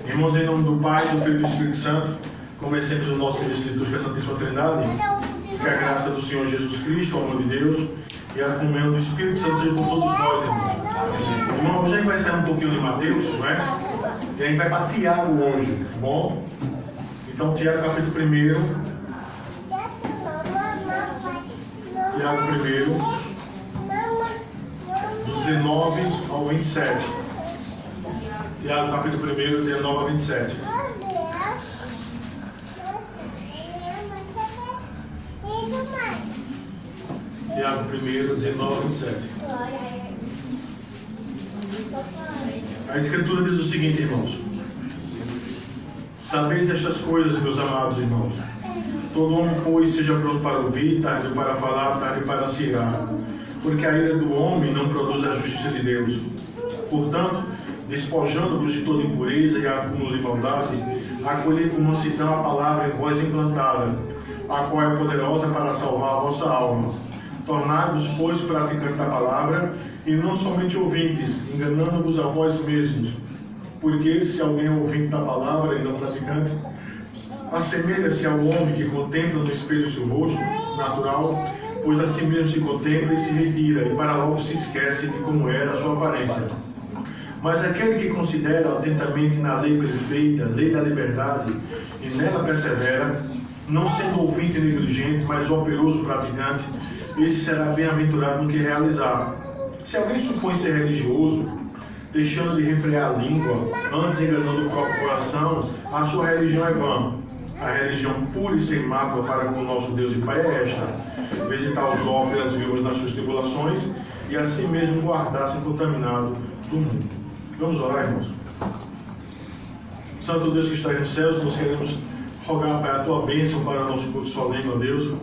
Irmãos, em nome do Pai, do Filho e do Espírito Santo, comecemos o nosso serviço litúrgico à Santíssima Trindade. Que a graça do Senhor Jesus Cristo, o amor de Deus e a comunhão do Espírito Santo seja com todos nós, irmãos. Irmão, hoje a gente vai sair um pouquinho de Mateus, não é? E a gente vai para Tiago hoje, tá bom? Então, Tiago capítulo 1. Tiago 1, 19 ao 27. Tiago capítulo 1, 19 ao 27. Tiago 1, 19 ao 27. A Escritura diz o seguinte, irmãos. Sabeis estas coisas, meus amados irmãos. Todo homem, pois, seja pronto para ouvir, tarde para falar, tarde para se irar. Porque a ira do homem não produz a justiça de Deus. Portanto, despojando-vos de toda impureza e acúmulo de maldade, acolhei com mansidão a palavra em vós implantada, a qual é poderosa para salvar a vossa alma. Tornai-vos, pois, praticantes da palavra, e não somente ouvintes, enganando-vos a vós mesmos. Porque se alguém é ouvinte da palavra e não praticante, assemelha-se ao homem que contempla no espelho seu rosto natural, pois a si mesmo se contempla e se retira, e para logo se esquece de como era a sua aparência. Mas aquele que considera atentamente na lei perfeita, lei da liberdade, e nela persevera, não sendo ouvinte negligente, mas operoso praticante, esse será bem-aventurado no que realizar. Se alguém supõe ser religioso, deixando de refrear a língua, antes enganando o próprio coração, a sua religião é vã. A religião pura e sem mácula para com o nosso Deus e Pai é esta: visitar os órfãos e as viúvas nas suas tribulações, e assim mesmo guardar-se contaminado do mundo. Vamos orar, irmãos. Santo Deus que está nos céus, nós queremos rogar, Pai, a tua bênção para o nosso culto solene, ó Deus.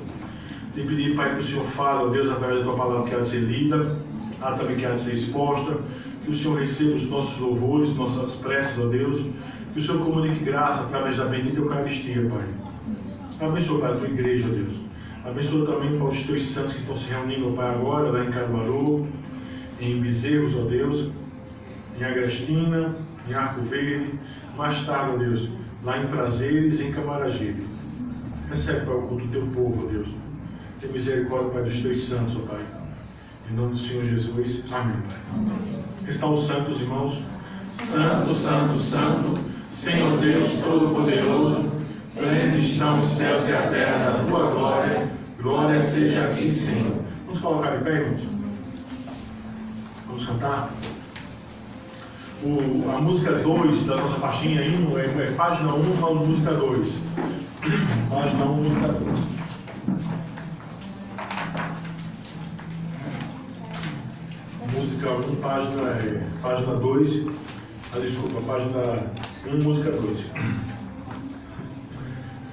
E pedir, Pai, que o Senhor fale, ó Deus, através da tua palavra que há de ser lida, há também que há de ser exposta, que o Senhor receba os nossos louvores, nossas preces, ó Deus, que o Senhor comunique graça através da bendita Eucaristia, Pai. Abençoa, Pai, a tua igreja, ó Deus. Abençoa também para os teus santos que estão se reunindo, ó Pai, agora, lá em Caruaru, em Bezerros, ó Deus, em Agrestina, em Arco Verde, mais tarde, ó Deus, lá em Prazeres e em Camaragibe. Recebe, Pai, o culto do teu povo, ó Deus. Tem misericórdia, Pai, dos teus santos, ó Pai. Em nome do Senhor Jesus. Amém, Pai. Estão os santos, irmãos. Santo, santo, santo, Senhor Deus Todo-Poderoso, plenos estão os céus e a terra da tua glória. Glória seja a ti, Senhor. Vamos colocar de pé, irmãos. Vamos cantar. A música 2 da nossa faixinha hino é página 1, música 2. Página 1, música 2. Música 1, página 2. Desculpa, página 1, música 2.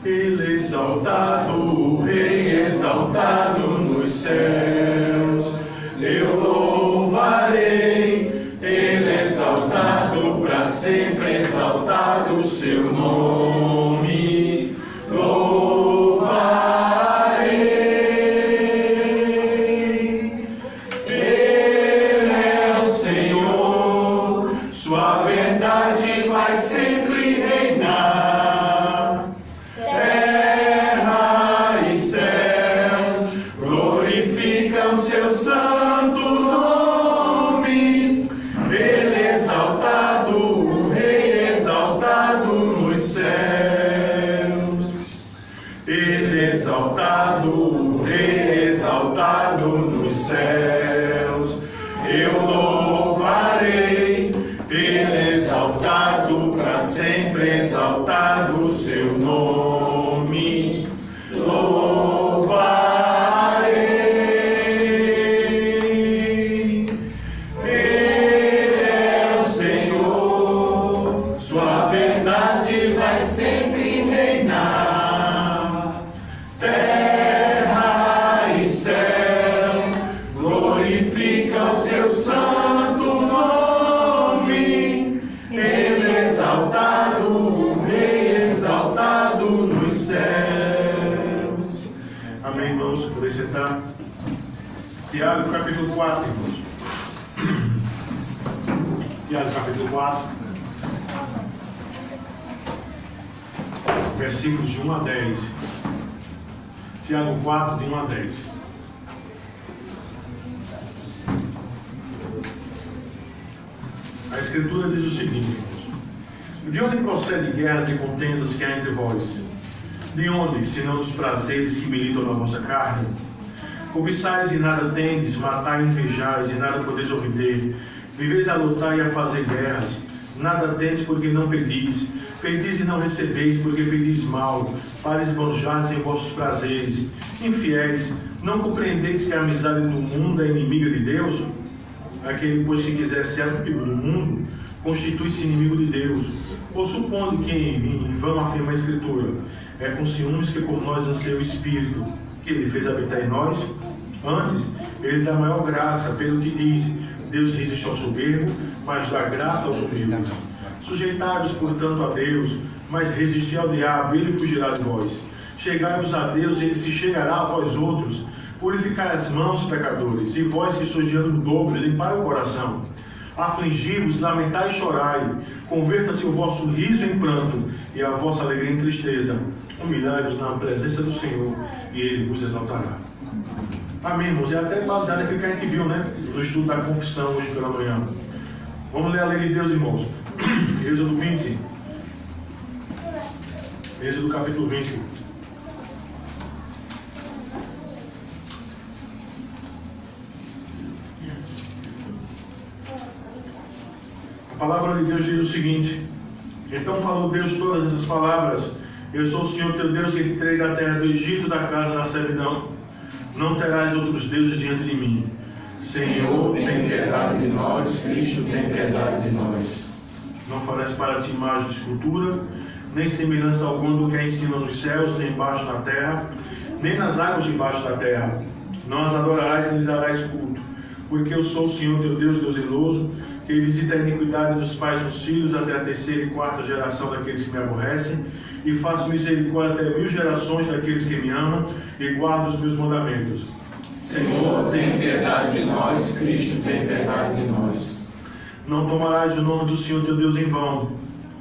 Ele exaltado, o Rei exaltado nos céus, eu louvarei. Ele exaltado, para sempre exaltado o seu nome, louvarei. Ele é o Senhor, sua verdade vai sempre reinar. Terra e céu glorificam seu santo nome. Ele exaltado, o Rei exaltado nos céus. Ele exaltado, o Rei exaltado nos céus. Eu louvarei. Ele exaltado, para sempre exaltado o seu nome. Louvarei. Ele é o Senhor, sua verdade vai sempre reinar. Terra e céu glorificam o seu santo nome. Ele exaltado, o Rei exaltado nos céus. Amém, irmãos? Poder sentar. Tiago, capítulo 4, irmãos. Tiago, capítulo 4. versículos de 1 a 10. Tiago 4, de 1 a 10. A Escritura diz o seguinte, irmãos: de onde procedem guerras e contendas que há entre vós? De onde, senão dos prazeres que militam na vossa carne? Cobiçais e nada tendes, matai e invejais e nada podeis obter. Viveis a lutar e a fazer guerras. Nada tendes porque não pedis. Pedis e não recebeis porque pedis mal, para esbanjardes em vossos prazeres. Infiéis, não compreendeis que a amizade do mundo é inimiga de Deus? Aquele, pois, que quiser ser amigo do mundo, constitui-se inimigo de Deus. Ou supondo que em vão afirma a Escritura, é com ciúmes que por nós anseia o Espírito, que Ele fez habitar em nós? Antes, Ele dá maior graça, pelo que diz, Deus resiste ao soberbo, mas dá graça aos humildes. Sujeitai-vos, portanto, a Deus, mas resisti ao diabo, ele fugirá de vós. Chegai-vos a Deus, ele se chegará a vós outros. Purificai as mãos, pecadores, e vós que sois de ânimo dobre, limpai o coração. Afligi-vos, lamentai e chorai. Converta-se o vosso riso em pranto, e a vossa alegria em tristeza. Humilhai-vos na presença do Senhor, e Ele vos exaltará. Amém, irmãos? É até baseado naquilo que a gente viu, né? No estudo da confissão hoje pela manhã. Vamos ler a lei de Deus, irmãos. Êxodo 20. Êxodo capítulo 20. A palavra de Deus diz o seguinte: então falou Deus todas essas palavras: eu sou o Senhor teu Deus que te tirei da terra do Egito, da casa da servidão. Não terás outros deuses diante de mim. Senhor, tem piedade de nós. Cristo, tem piedade de nós. Não farás para ti imagem de escultura, nem semelhança alguma do que é em cima nos céus, nem embaixo na terra, nem nas águas debaixo da terra. Não as adorarás nem lhes darás culto, porque eu sou o Senhor teu Deus, Deus zeloso, que visita a iniquidade dos pais nos filhos até a terceira e quarta geração daqueles que me aborrecem, e faço misericórdia até 1000 gerações daqueles que me amam e guardam os meus mandamentos. Senhor, tem piedade de nós. Cristo, tem piedade de nós. Não tomarás o nome do Senhor teu Deus em vão,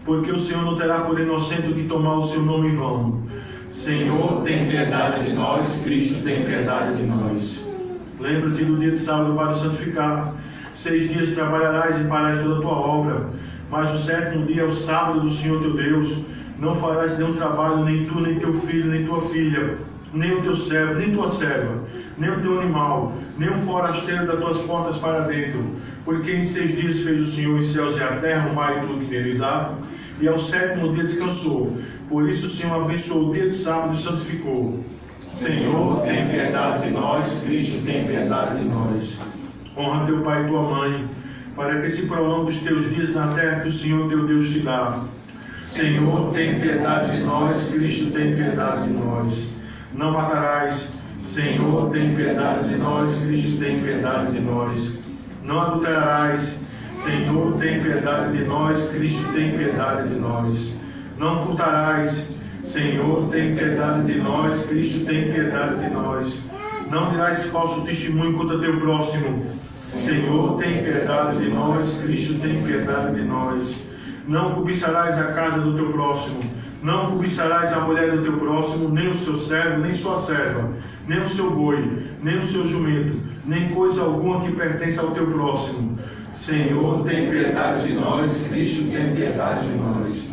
porque o Senhor não terá por inocente o que tomar o seu nome em vão. Senhor, tem piedade de nós. Cristo, tem piedade de nós. Lembra-te do dia de sábado para o santificar. 6 dias trabalharás e farás toda a tua obra, mas o 7º dia é o sábado do Senhor teu Deus. Não farás nenhum trabalho, nem tu, nem teu filho, nem tua filha, nem o teu servo, nem tua serva, nem o teu animal, nem o forasteiro das tuas portas para dentro. Porque em 6 dias fez o Senhor os céus e a terra, o mar e tudo que neles há, e ao 7º dia descansou. Por isso o Senhor abençoou o dia de sábado e santificou. Senhor, tem piedade de nós. Cristo, tem piedade de nós. Honra teu pai e tua mãe, para que se prolongue os teus dias na terra que o Senhor teu Deus te dá. Senhor, tem piedade de nós. Cristo, tem piedade de nós. Não matarás. Senhor, tem piedade de nós. Cristo, tem piedade de nós. Não adulterarás. Senhor, tem piedade de nós. Cristo, tem piedade de nós. Não furtarás. Senhor, tem piedade de nós. Cristo, tem piedade de nós. Não dirás falso testemunho contra teu próximo. Senhor, tem piedade de nós. Cristo, tem piedade de nós. Não cobiçarás a casa do teu próximo. Não cobiçarás a mulher do teu próximo, nem o seu servo, nem sua serva, nem o seu boi, nem o seu jumento, nem coisa alguma que pertence ao teu próximo. Senhor, tem piedade de nós. Cristo, tem piedade de nós.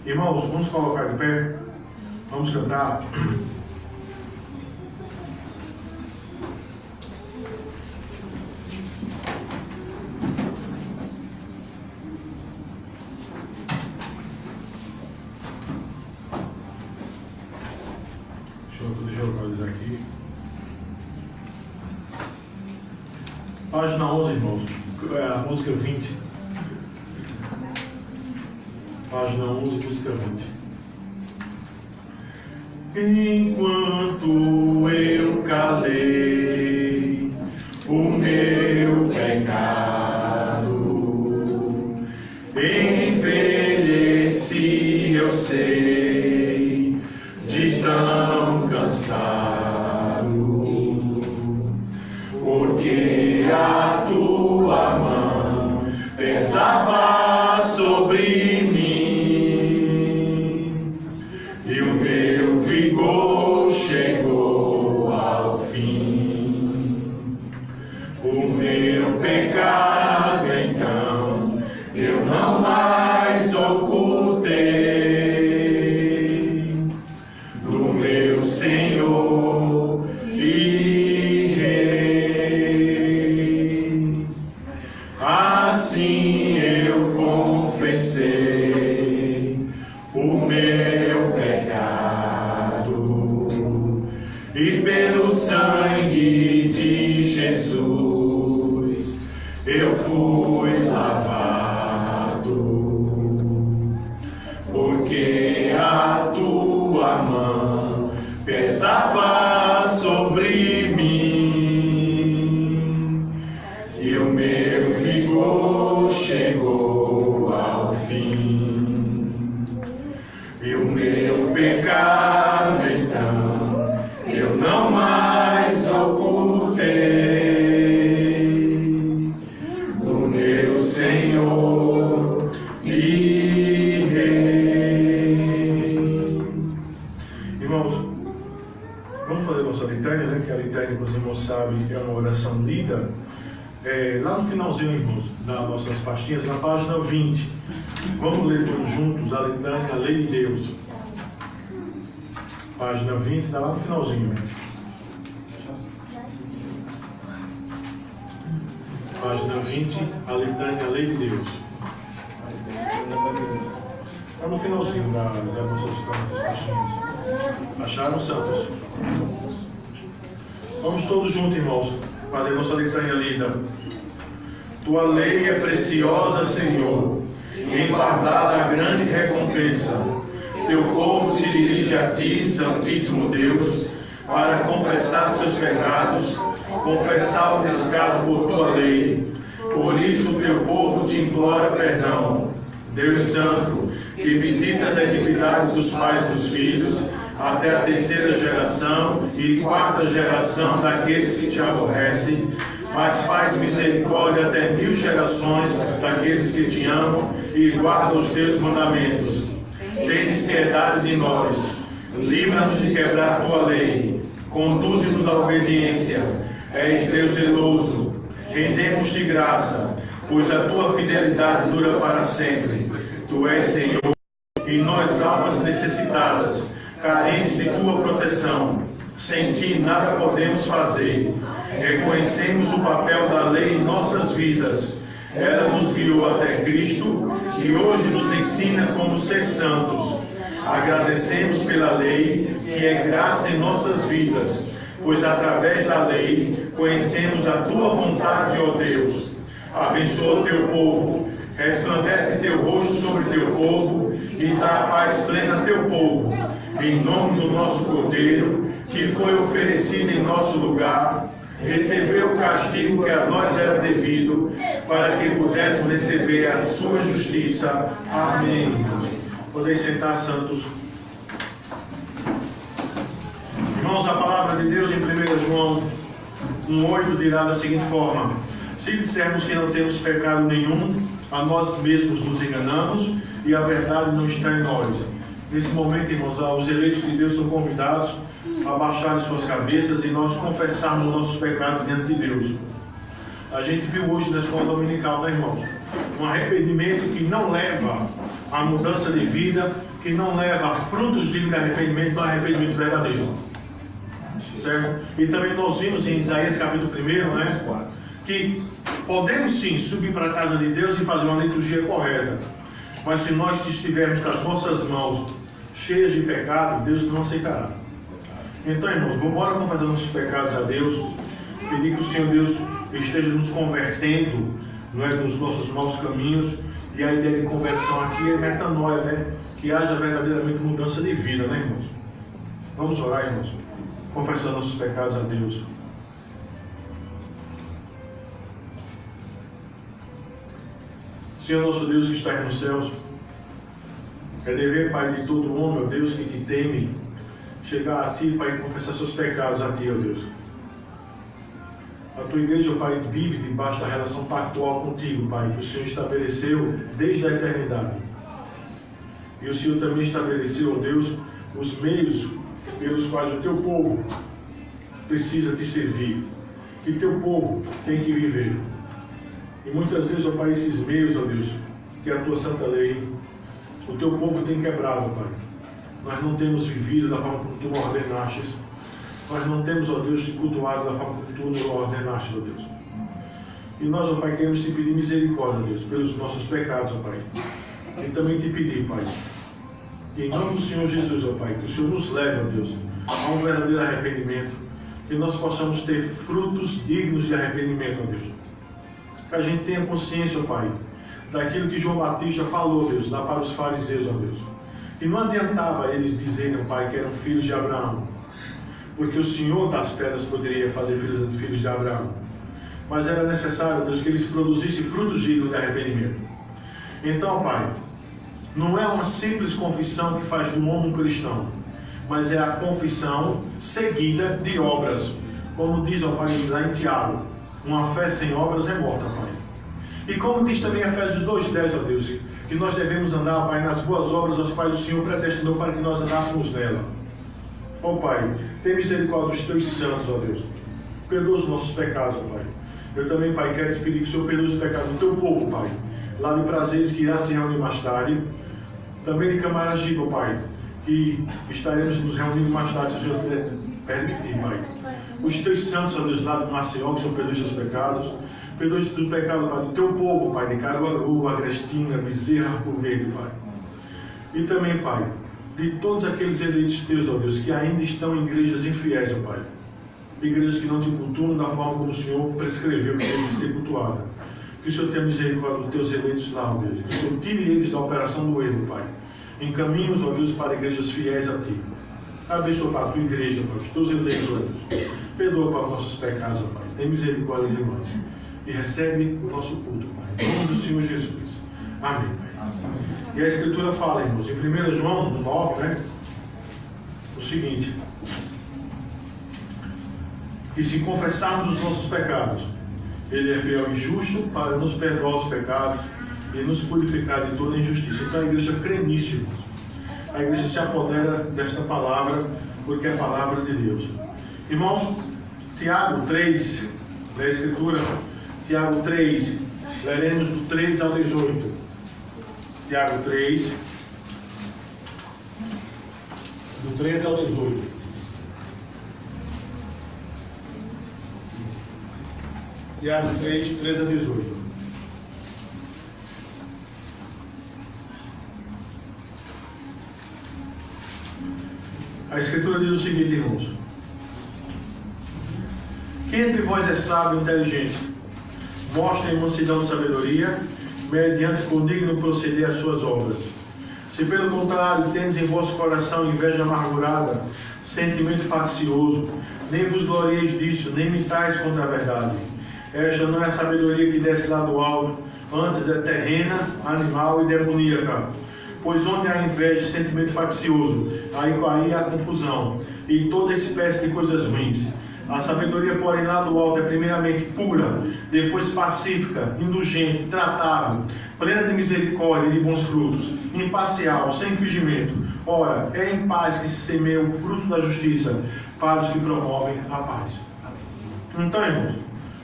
Irmãos, vamos colocar de pé. Vamos cantar. Deixa eu fazer aqui. Página 11, irmãos. A música 20. Página 11, música 20. Enquanto eu calei o meu pecado, envelheci, eu sei, de tão cansado, porque a tua mão pesava sobre mim e o não mais ocultei do meu Senhor e Rei. Assim eu confessei o meu pecado e pelo sangue de Jesus eu fui lavado, porque a tua mão pesava sobre mim e o meu vigor chegou ao fim. E o meu pecado então eu não mais ocultei do meu Senhor e Rei. Irmãos, vamos fazer nossa litânia, né? Que a litânia, como os irmãos sabem, é uma oração lida. Lá no finalzinho, irmãos, das nossas pastinhas, na página 20. Vamos ler todos juntos a litânia, a lei de Deus. Página 20, está lá no finalzinho. Página 20, a litânia, a lei de Deus. Está no finalzinho das nossas pastinhas. Acharam, santos? Vamos todos juntos, irmãos, fazer nossa litânia lida. Tua lei é preciosa, Senhor, e guardada a grande recompensa. Teu povo se dirige a ti, Santíssimo Deus, para confessar seus pecados, confessar o descaso por tua lei. Por isso o teu povo te implora perdão. Deus Santo, que visita as iniquidades dos pais dos filhos, até a terceira geração e quarta geração daqueles que te aborrecem, mas faz misericórdia até 1000 gerações daqueles que te amam e guardam os teus mandamentos. Tendes piedade de nós, livra-nos de quebrar a tua lei, conduze-nos à obediência. És Deus zeloso, rendemos-te graça, pois a tua fidelidade dura para sempre. Tu és Senhor, e nós, almas necessitadas, carentes de tua proteção, sem ti nada podemos fazer. Reconhecemos o papel da lei em nossas vidas. Ela nos guiou até Cristo e hoje nos ensina como ser santos. Agradecemos pela lei, que é graça em nossas vidas, pois através da lei conhecemos a tua vontade, ó Deus. Abençoa o teu povo, resplandece teu rosto sobre teu povo e dá a paz plena a teu povo. Em nome do nosso Cordeiro, que foi oferecido em nosso lugar, recebeu o castigo que a nós era devido, para que pudéssemos receber a sua justiça. Amém. Podeis sentar, santos. Irmãos, a palavra de Deus em 1 João 1,8 dirá da seguinte forma: se dissermos que não temos pecado nenhum, a nós mesmos nos enganamos e a verdade não está em nós. Nesse momento, irmãos, os eleitos de Deus são convidados a baixarem suas cabeças e nós confessarmos os nossos pecados diante de Deus. A gente viu hoje na escola dominical, né, irmãos? Um arrependimento que não leva a mudança de vida, que não leva a frutos de arrependimento, mas arrependimento verdadeiro. Certo? E também nós vimos em Isaías capítulo 1, né? Que podemos sim subir para a casa de Deus e fazer uma liturgia correta. Mas se nós estivermos com as nossas mãos cheias de pecado, Deus não aceitará. Então, irmãos, vamos embora confessar nossos pecados a Deus, pedir que o Senhor Deus esteja nos convertendo, não é, nos nossos maus caminhos. E a ideia de conversão aqui é metanoia, né? Que haja verdadeiramente mudança de vida, né, irmãos? Vamos orar, irmãos, confessar nossos pecados a Deus. Senhor nosso Deus que está nos céus, é dever, Pai, de todo homem, ó Deus, que te teme, chegar a Ti, Pai, e confessar seus pecados a Ti, ó Deus. A Tua igreja, ó Pai, vive debaixo da relação pactual contigo, Pai, que o Senhor estabeleceu desde a eternidade. E o Senhor também estabeleceu, ó Deus, os meios pelos quais o Teu povo precisa Te servir, que Teu povo tem que viver. E muitas vezes, ó Pai, esses meios, ó Deus, que é a tua santa lei, o teu povo tem quebrado, Pai. Nós não temos vivido da forma como tu nos ordenastes. Nós não temos, ó Deus, te cultuado da forma como tu nos ordenastes, ó Deus. E nós, ó Pai, queremos te pedir misericórdia, ó Deus, pelos nossos pecados, ó Pai. E também te pedir, Pai, que em nome do Senhor Jesus, ó Pai, que o Senhor nos leve, ó Deus, a um verdadeiro arrependimento, que nós possamos ter frutos dignos de arrependimento, ó Deus. Que a gente tenha consciência, ó Pai, daquilo que João Batista falou, Deus, lá para os fariseus, ó Deus. E não adiantava eles dizerem, ó Pai, que eram filhos de Abraão, porque o Senhor das pedras poderia fazer filhos de Abraão. Mas era necessário, Deus, que eles produzissem frutos dignos de arrependimento. Então, Pai, não é uma simples confissão que faz do homem um cristão, mas é a confissão seguida de obras. Como diz, ó Pai, lá em Tiago, uma fé sem obras é morta, Pai. E como diz também Efésios 2,10, ó Deus, que nós devemos andar, Pai, nas boas obras, aos quais o Senhor predestinou para que nós andássemos nela. Ó Pai, tem misericórdia dos teus santos, ó Deus. Perdoa os nossos pecados, ó Pai. Eu também, Pai, quero te pedir que o Senhor perdoe os pecados do teu povo, Pai. Lá de Prazeres, que irá se reunir mais tarde. Também de Camaragibe, ó Pai, que estaremos nos reunindo mais tarde, se o Senhor permitir, Pai. Os teus santos, ó Deus, lá de Maceió, que o Senhor perdoe os seus pecados. Perdoe os pecados, Pai, do teu povo, Pai, de Caruaru, Agrestina, Bezerra, Arco Verde, Pai. E também, Pai, de todos aqueles eleitos teus, ó Deus, que ainda estão em igrejas infiéis, ó Pai. Igrejas que não te cultuam da forma como o Senhor prescreveu que deve ser cultuada. Que o Senhor tenha misericórdia dos teus eleitos lá, ó Deus. Que o Senhor tire eles da operação do erro, Pai. Encaminhe-os, ó Deus, para igrejas fiéis a Ti. Abençoa para a Tua igreja, Pai, os teus eleitos, ó Deus. Perdoa para os nossos pecados, ó Pai. Tem misericórdia de nós. E recebe o nosso culto, Pai. Em nome do Senhor Jesus. Amém, Pai. E a Escritura fala, irmãos, em 1 João 9, né? O seguinte: que se confessarmos os nossos pecados, Ele é fiel e justo para nos perdoar os pecados e nos purificar de toda injustiça. Então a igreja crê nisso, irmãos. A igreja se apodera desta palavra, porque é a palavra de Deus. Irmãos, Tiago 3, na Escritura, Tiago 3, leremos do 3 ao 18. Tiago 3, do 13 ao 18. Tiago 3, 13 a 18. A Escritura diz o seguinte, irmãos: quem entre vós é sábio e inteligente, mostre em mansidão de sabedoria, mediante condigno proceder às suas obras. Se pelo contrário tendes em vosso coração inveja amargurada, sentimento faccioso, nem vos glorieis disso, nem mitais contra a verdade. Esta não é a sabedoria que desce lá do alto, antes é terrena, animal e demoníaca. Pois onde há inveja e sentimento faccioso, aí há confusão, e toda espécie de coisas ruins. A sabedoria, porém, lá do alto é primeiramente pura, depois pacífica, indulgente, tratável, plena de misericórdia e de bons frutos, imparcial, sem fingimento. Ora, é em paz que se semeia o fruto da justiça para os que promovem a paz. Então, irmãos,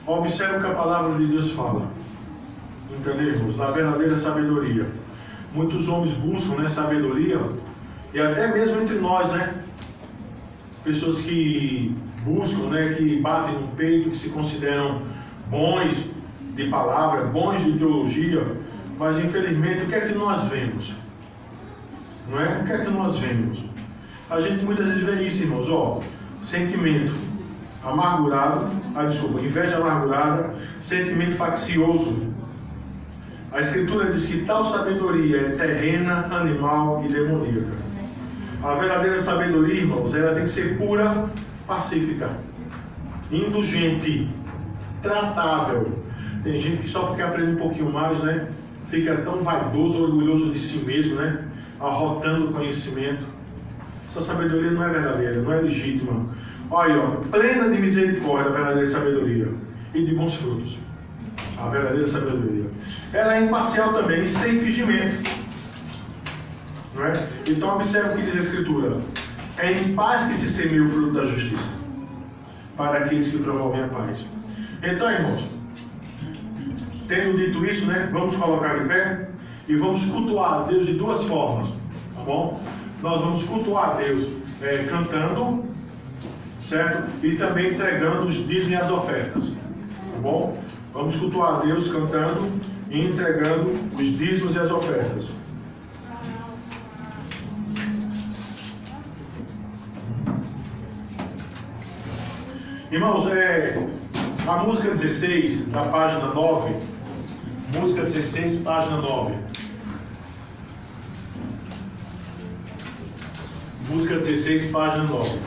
observe o que a palavra de Deus fala. Entendemos? Da verdadeira sabedoria. Muitos homens buscam, né, sabedoria, e até mesmo entre nós, né? Pessoas que buscam, né, que batem no peito, que se consideram bons de palavra, bons de teologia, mas infelizmente o que é que nós vemos? Não é? O que é que nós vemos? A gente muitas vezes vê isso, irmãos, ó, sentimento amargurado, inveja amargurada, sentimento faccioso. A Escritura diz que tal sabedoria é terrena, animal e demoníaca. A verdadeira sabedoria, irmãos, ela tem que ser pura, pacífica, indulgente, tratável. Tem gente que só porque aprende um pouquinho mais, né, fica tão vaidoso, orgulhoso de si mesmo, né, arrotando o conhecimento. Essa sabedoria não é verdadeira, não é legítima. Olha, ó, plena de misericórdia, a verdadeira sabedoria, e de bons frutos. A verdadeira sabedoria. Ela é imparcial também, sem fingimento. Não é? Então observe o que diz a Escritura: é em paz que se semeia o fruto da justiça, para aqueles que promovem a paz. Então, irmãos, tendo dito isso, né, vamos colocar em pé e vamos cultuar a Deus de duas formas, tá bom? Nós vamos cultuar a Deus cantando, certo? E também entregando os dízimos e as ofertas, tá bom? Vamos cultuar a Deus cantando e entregando os dízimos e as ofertas. Irmãos, a música 16, da página 9, música 16, página 9. Música 16, página 9.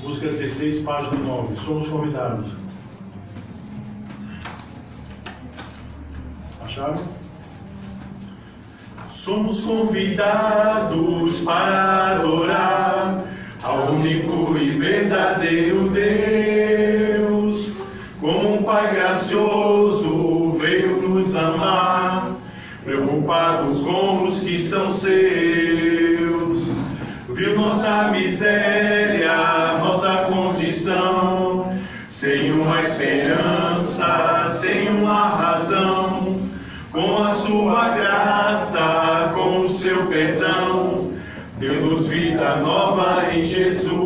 Música 16, página 9. Somos convidados. Acharam? Somos convidados para adorar ao único e verdadeiro Deus. Como um Pai gracioso veio nos amar, preocupados com os que são seus. Viu nossa miséria, nossa condição, sem uma esperança, sem uma razão. Com a sua graça, com o seu perdão, deu-nos vida nova em Jesus.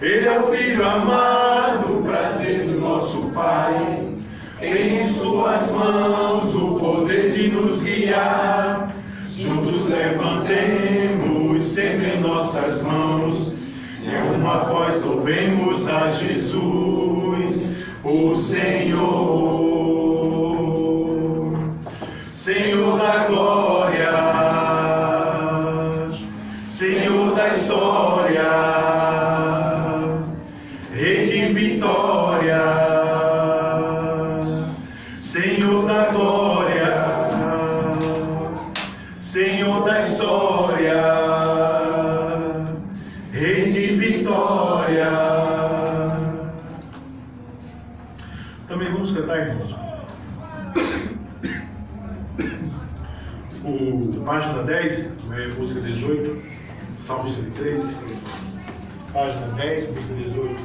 Ele é o Filho amado, prazer do nosso Pai. Tem em suas mãos o poder de nos guiar. Juntos levantemos sempre em nossas mãos, e uma voz louvemos a Jesus, o Senhor. Senhor da glória, Senhor da história, Rei de vitória, Senhor da glória, Senhor da história, Rei de vitória. Também vamos cantar, irmãos. Página 10, música 18, Salmo 103, página 10, música 18.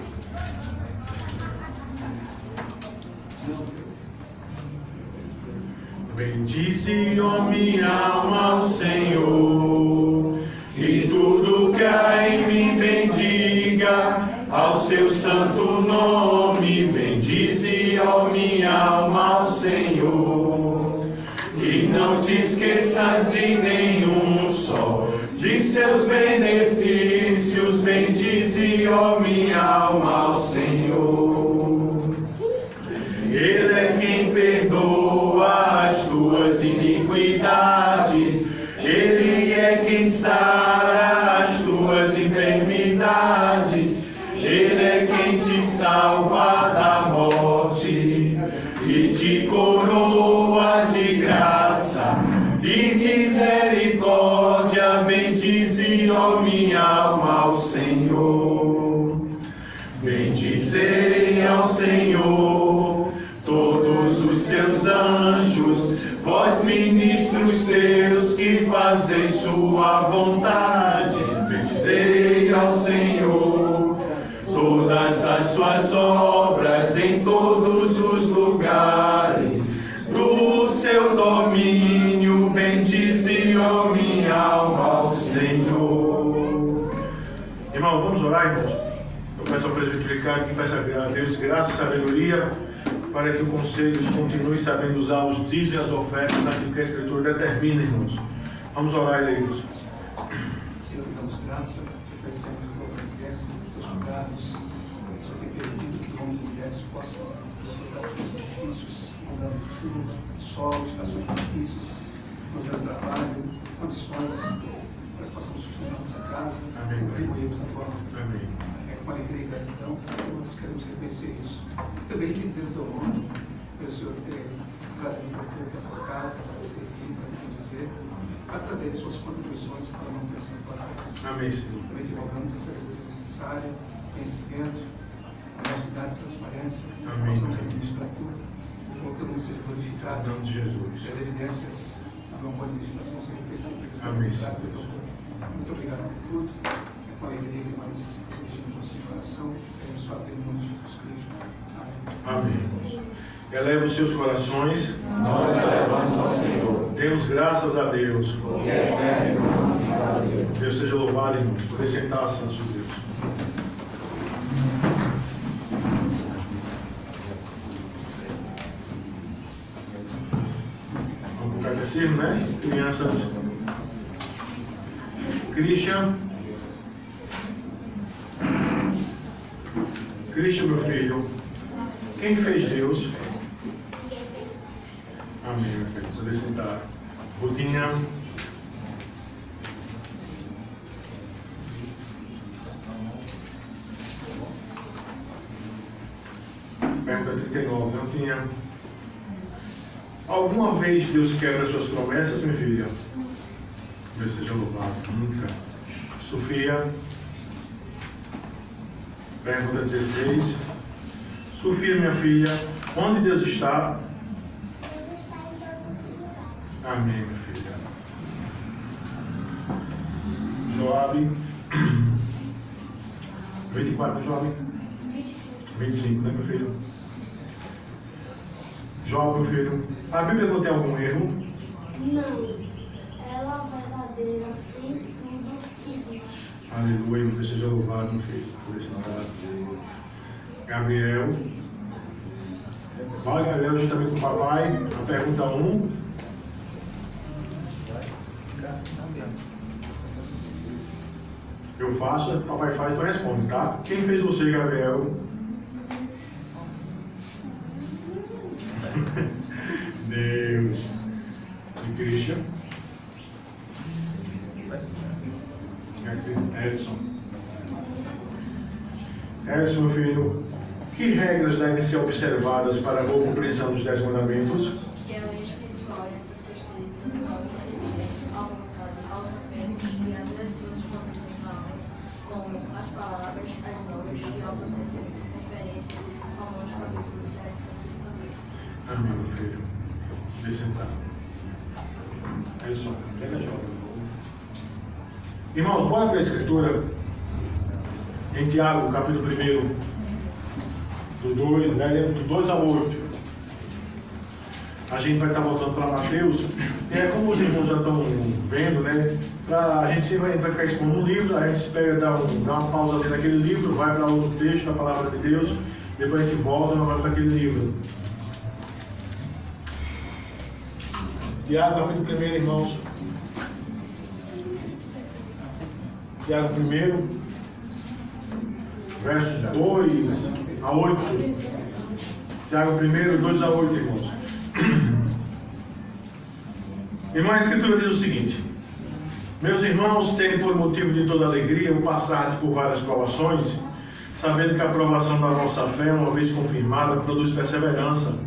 Bendize, ó minha alma, ao Senhor, e tudo que há em mim bendiga ao seu santo nome. Bendize, ó minha alma, ao Senhor, e não te esqueças de nenhum só de seus benefícios. Bendize, ó minha alma, ao Senhor. Ele é quem perdoa as tuas iniquidades, Ele é quem sara as tuas enfermidades, Ele é quem te salva da morte e te coroa de graça e misericórdia. Bendize, ó minha alma, ao Senhor. Bendizei ao Senhor todos os seus anjos, vós ministros seus que fazeis sua vontade. Bendizei ao Senhor todas as suas obras em todos os lugares do seu domínio. Bendize, ó minha alma, ao Senhor. Irmão, vamos orar, irmãos? Eu peço ao presbiteriano que peça a Deus graça e sabedoria para que o conselho continue sabendo usar os dízimos e as ofertas naquilo que a Escritura determina, irmãos. Vamos orar, eleitos. Senhor, que damos graça, peçamos que o universo, os teus cuidados, Senhor, tem permitido que homens e mulheres possam desfrutar dos seus benefícios, mandando chuva, sol, estações propícias, nos dando trabalho, condições, para que possamos sustentar nossa casa, contribuirmos da forma. Amém. Com alegria e gratidão, nós queremos reconhecer isso. Também dizer o teu nome, pelo Senhor ter trazido um pouco para a tua casa, para servir, para conduzir, para trazer suas contribuições para a manutenção da tua casa. Amém, Senhor. Também te rogamos a sabedoria necessária, conhecimento, honestidade e transparência, para que possamos administrar tudo. O teu nome seja glorificado. Em nome de Jesus. Que as evidências da uma boa administração sejam conhecidas. Amém, Senhor. Muito obrigado por tudo. com alegria, mas dirigindo o nosso coração, queremos fazer em nome de Jesus Cristo. Amém. Amém. Eleva os seus corações. Nós elevamos ao Senhor. Demos graças a Deus. Porque é certo assim fazer. Deus seja louvado, irmãos. Poder sentar, santos de Deus. Vamos para o catecismo, né? Crianças. Christian, meu filho, quem fez Deus? Amém, meu filho. Poder sentar. Rutinha. Pergunta 39. Não tinha. Alguma vez Deus quebra suas promessas, minha filha? Deus seja louvado. Nunca. Sofia. Pergunta 16. Sofia, minha filha, onde Deus está? Amém, minha filha. Joabe. 24, Joabe. 25, né, meu filho? Joabe, meu filho. A Bíblia não tem algum erro? Não. Ela é verdadeira em tudo que diz. Aleluia, meu filho, seja louvado, meu filho, por esse mandado. Gabriel. Vai, Gabriel, juntamente com o papai. A pergunta 1. Eu faço, o papai faz e tu responde, tá? Quem fez você, Gabriel? Deus. E Christian? Edson. Edson, meu filho, que regras devem ser observadas para a boa compreensão dos 10 mandamentos? Que a lei espiritual e as escritas não proibirem à vontade, aos afetos e às leituras convencionais, como as palavras, as obras e ao procedimento de referência ao Romanos capítulo 7, versículo 2. Amém, meu filho. Vem sentar. Edson, pega a jovem. Irmãos, bora para a escritura em Tiago, capítulo 1, do 2 ao 8. A gente vai estar voltando para Mateus. E é como os irmãos já estão vendo, né? A gente sempre vai ficar expondo um livro, a gente pega, dá uma pausa naquele livro, vai para outro texto da palavra de Deus, depois a gente volta e vai para aquele livro. Tiago, capítulo 1, irmãos. Tiago 1, versos 2 a 8. Tiago 1, 2 a 8, irmãos. Irmão, a Escritura diz o seguinte: meus irmãos, tenham por motivo de toda alegria o passardes por várias provações, sabendo que a aprovação da vossa fé, uma vez confirmada, produz perseverança.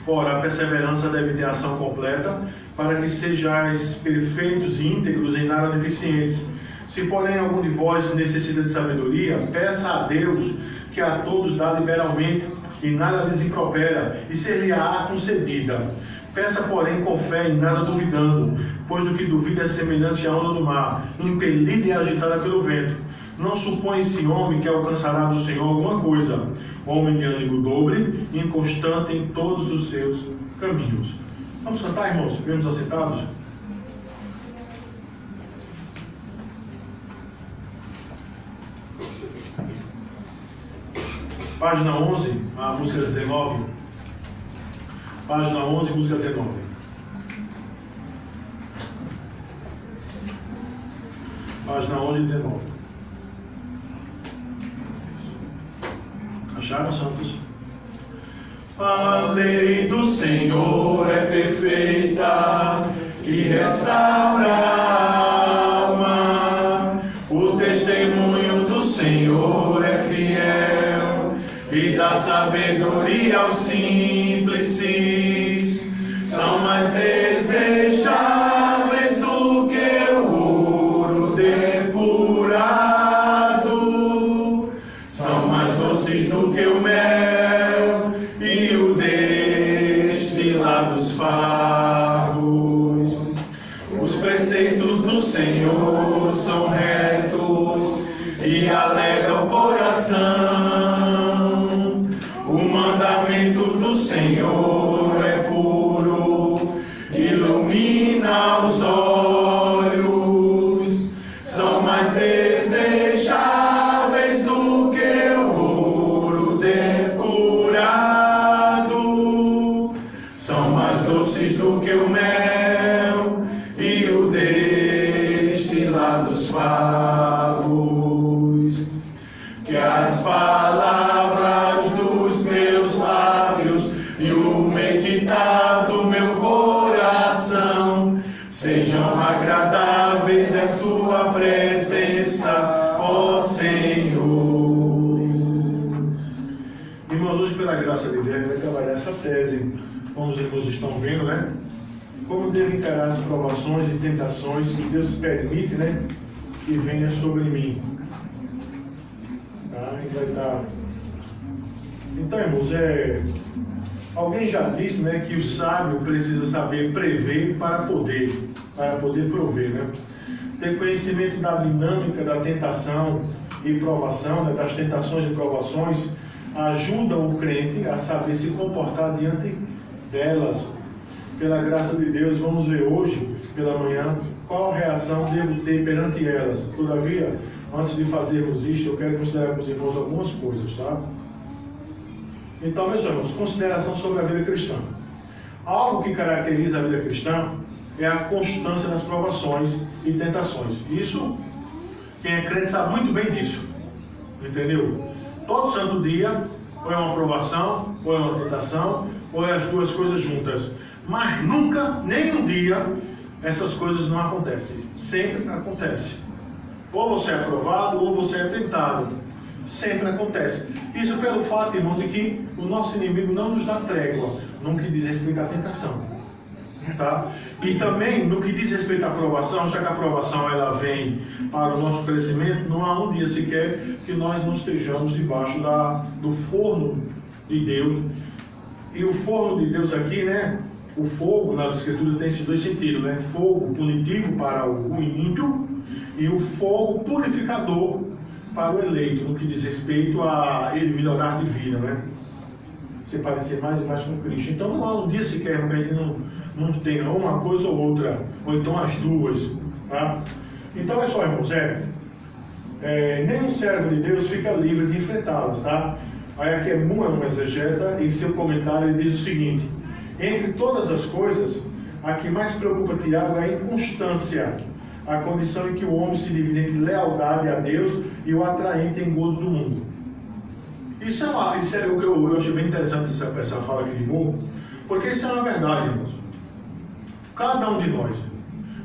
Ora, a perseverança deve ter ação completa, para que sejais perfeitos e íntegros, em nada deficientes. Se, porém, algum de vós necessita de sabedoria, peça a Deus, que a todos dá liberalmente, e nada lhes impropera, e ser-lhe-á concedida. Peça, porém, com fé, e nada duvidando, pois o que duvida é semelhante à onda do mar, impelida e agitada pelo vento. Não supõe esse homem que alcançará do Senhor alguma coisa. Homem de ânimo dobre, inconstante em todos os seus caminhos. Vamos cantar, irmãos? Vemos assentados? Página 11, a música 19. Página 11, música 19. Página 11 e 19. Acharam, santos? A lei do Senhor é perfeita e restaura a alma. O testemunho do Senhor é fiel e dá sabedoria aos simples. São mais desejáveis do que o ouro depurado, são mais doces do que o mel e o destilar dos favos. Os preceitos do Senhor são retos e alegra o coração. O mandamento do Senhor é puro, ilumina os olhos, são mais desejáveis do que o ouro depurado, são mais doces do que o mel e o destilados favos. Que as palavras dos meus lábios e o meditar do meu coração sejam agradáveis à sua presença, ó Senhor. Irmãos, hoje pela graça de Deus, vai trabalhar essa tese, como os irmãos estão vendo, né? Como devo encarar as provações e tentações que Deus permite, né? Que venha sobre mim. Tá? E vai estar... Então, irmãos, alguém já disse, né, que o sábio precisa saber prever para poder prover, né? Ter conhecimento da dinâmica da tentação e provação, né, das tentações e provações, ajuda o crente a saber se comportar diante delas. Pela graça de Deus, vamos ver hoje, pela manhã, qual reação devo ter perante elas. Todavia, antes de fazermos isto, eu quero considerar com os irmãos algumas coisas, tá? Então, meus irmãos, consideração sobre a vida cristã. Algo que caracteriza a vida cristã é a constância das provações e tentações. Isso, quem é crente sabe muito bem disso. Entendeu? Todo santo dia, ou é uma provação, ou é uma tentação, ou é as duas coisas juntas. Mas nunca, nem um dia, essas coisas não acontecem. Sempre acontece. Ou você é aprovado, ou você é tentado. Sempre acontece. Isso pelo fato, irmão, de que o nosso inimigo não nos dá trégua no que diz respeito à tentação. Tá? E também no que diz respeito à aprovação, já que a aprovação ela vem para o nosso crescimento, não há um dia sequer que nós não estejamos debaixo do forno de Deus. E o forno de Deus aqui, né? O fogo nas escrituras tem esses dois sentidos, né? Fogo punitivo para o ímpio e o fogo purificador para o eleito, no que diz respeito a ele melhorar de vida, né? Se parecer mais e mais com Cristo. Então não há um dia sequer que a gente não tenha uma coisa ou outra, ou então as duas, tá? Então é só, irmãos, nenhum servo de Deus fica livre de enfrentá-las, tá? Aí aqui é um exegeta, em seu comentário ele diz o seguinte: entre todas as coisas, a que mais preocupa Tiago é a inconstância, a condição em que o homem se divide entre lealdade a Deus e o atraente engodo do mundo. Isso é o que eu achei bem interessante essa fala aqui de Moore, porque isso é uma verdade, irmãos. Cada um de nós,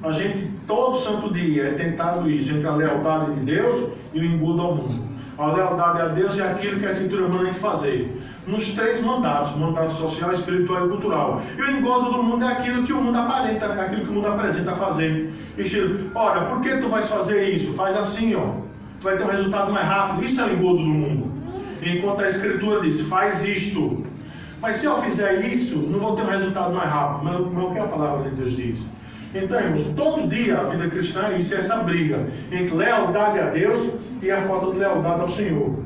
a gente todo santo dia é tentado isso, entre a lealdade de Deus e o engodo ao mundo. A lealdade a Deus é aquilo que a cintura humana tem que fazer, nos três mandatos: mandato social, espiritual e cultural. E o engodo do mundo é aquilo que o mundo aparenta, é aquilo que o mundo apresenta fazer. Estilo, ora, por que tu vais fazer isso? Faz assim, ó. Tu vai ter um resultado mais rápido. Isso é o engodo do mundo. Enquanto a Escritura diz, faz isto. Mas se eu fizer isso, não vou ter um resultado mais rápido. Mas o que a palavra de Deus diz? Então, irmãos, todo dia a vida cristã é isso, é essa briga entre lealdade a Deus e a falta de lealdade ao Senhor.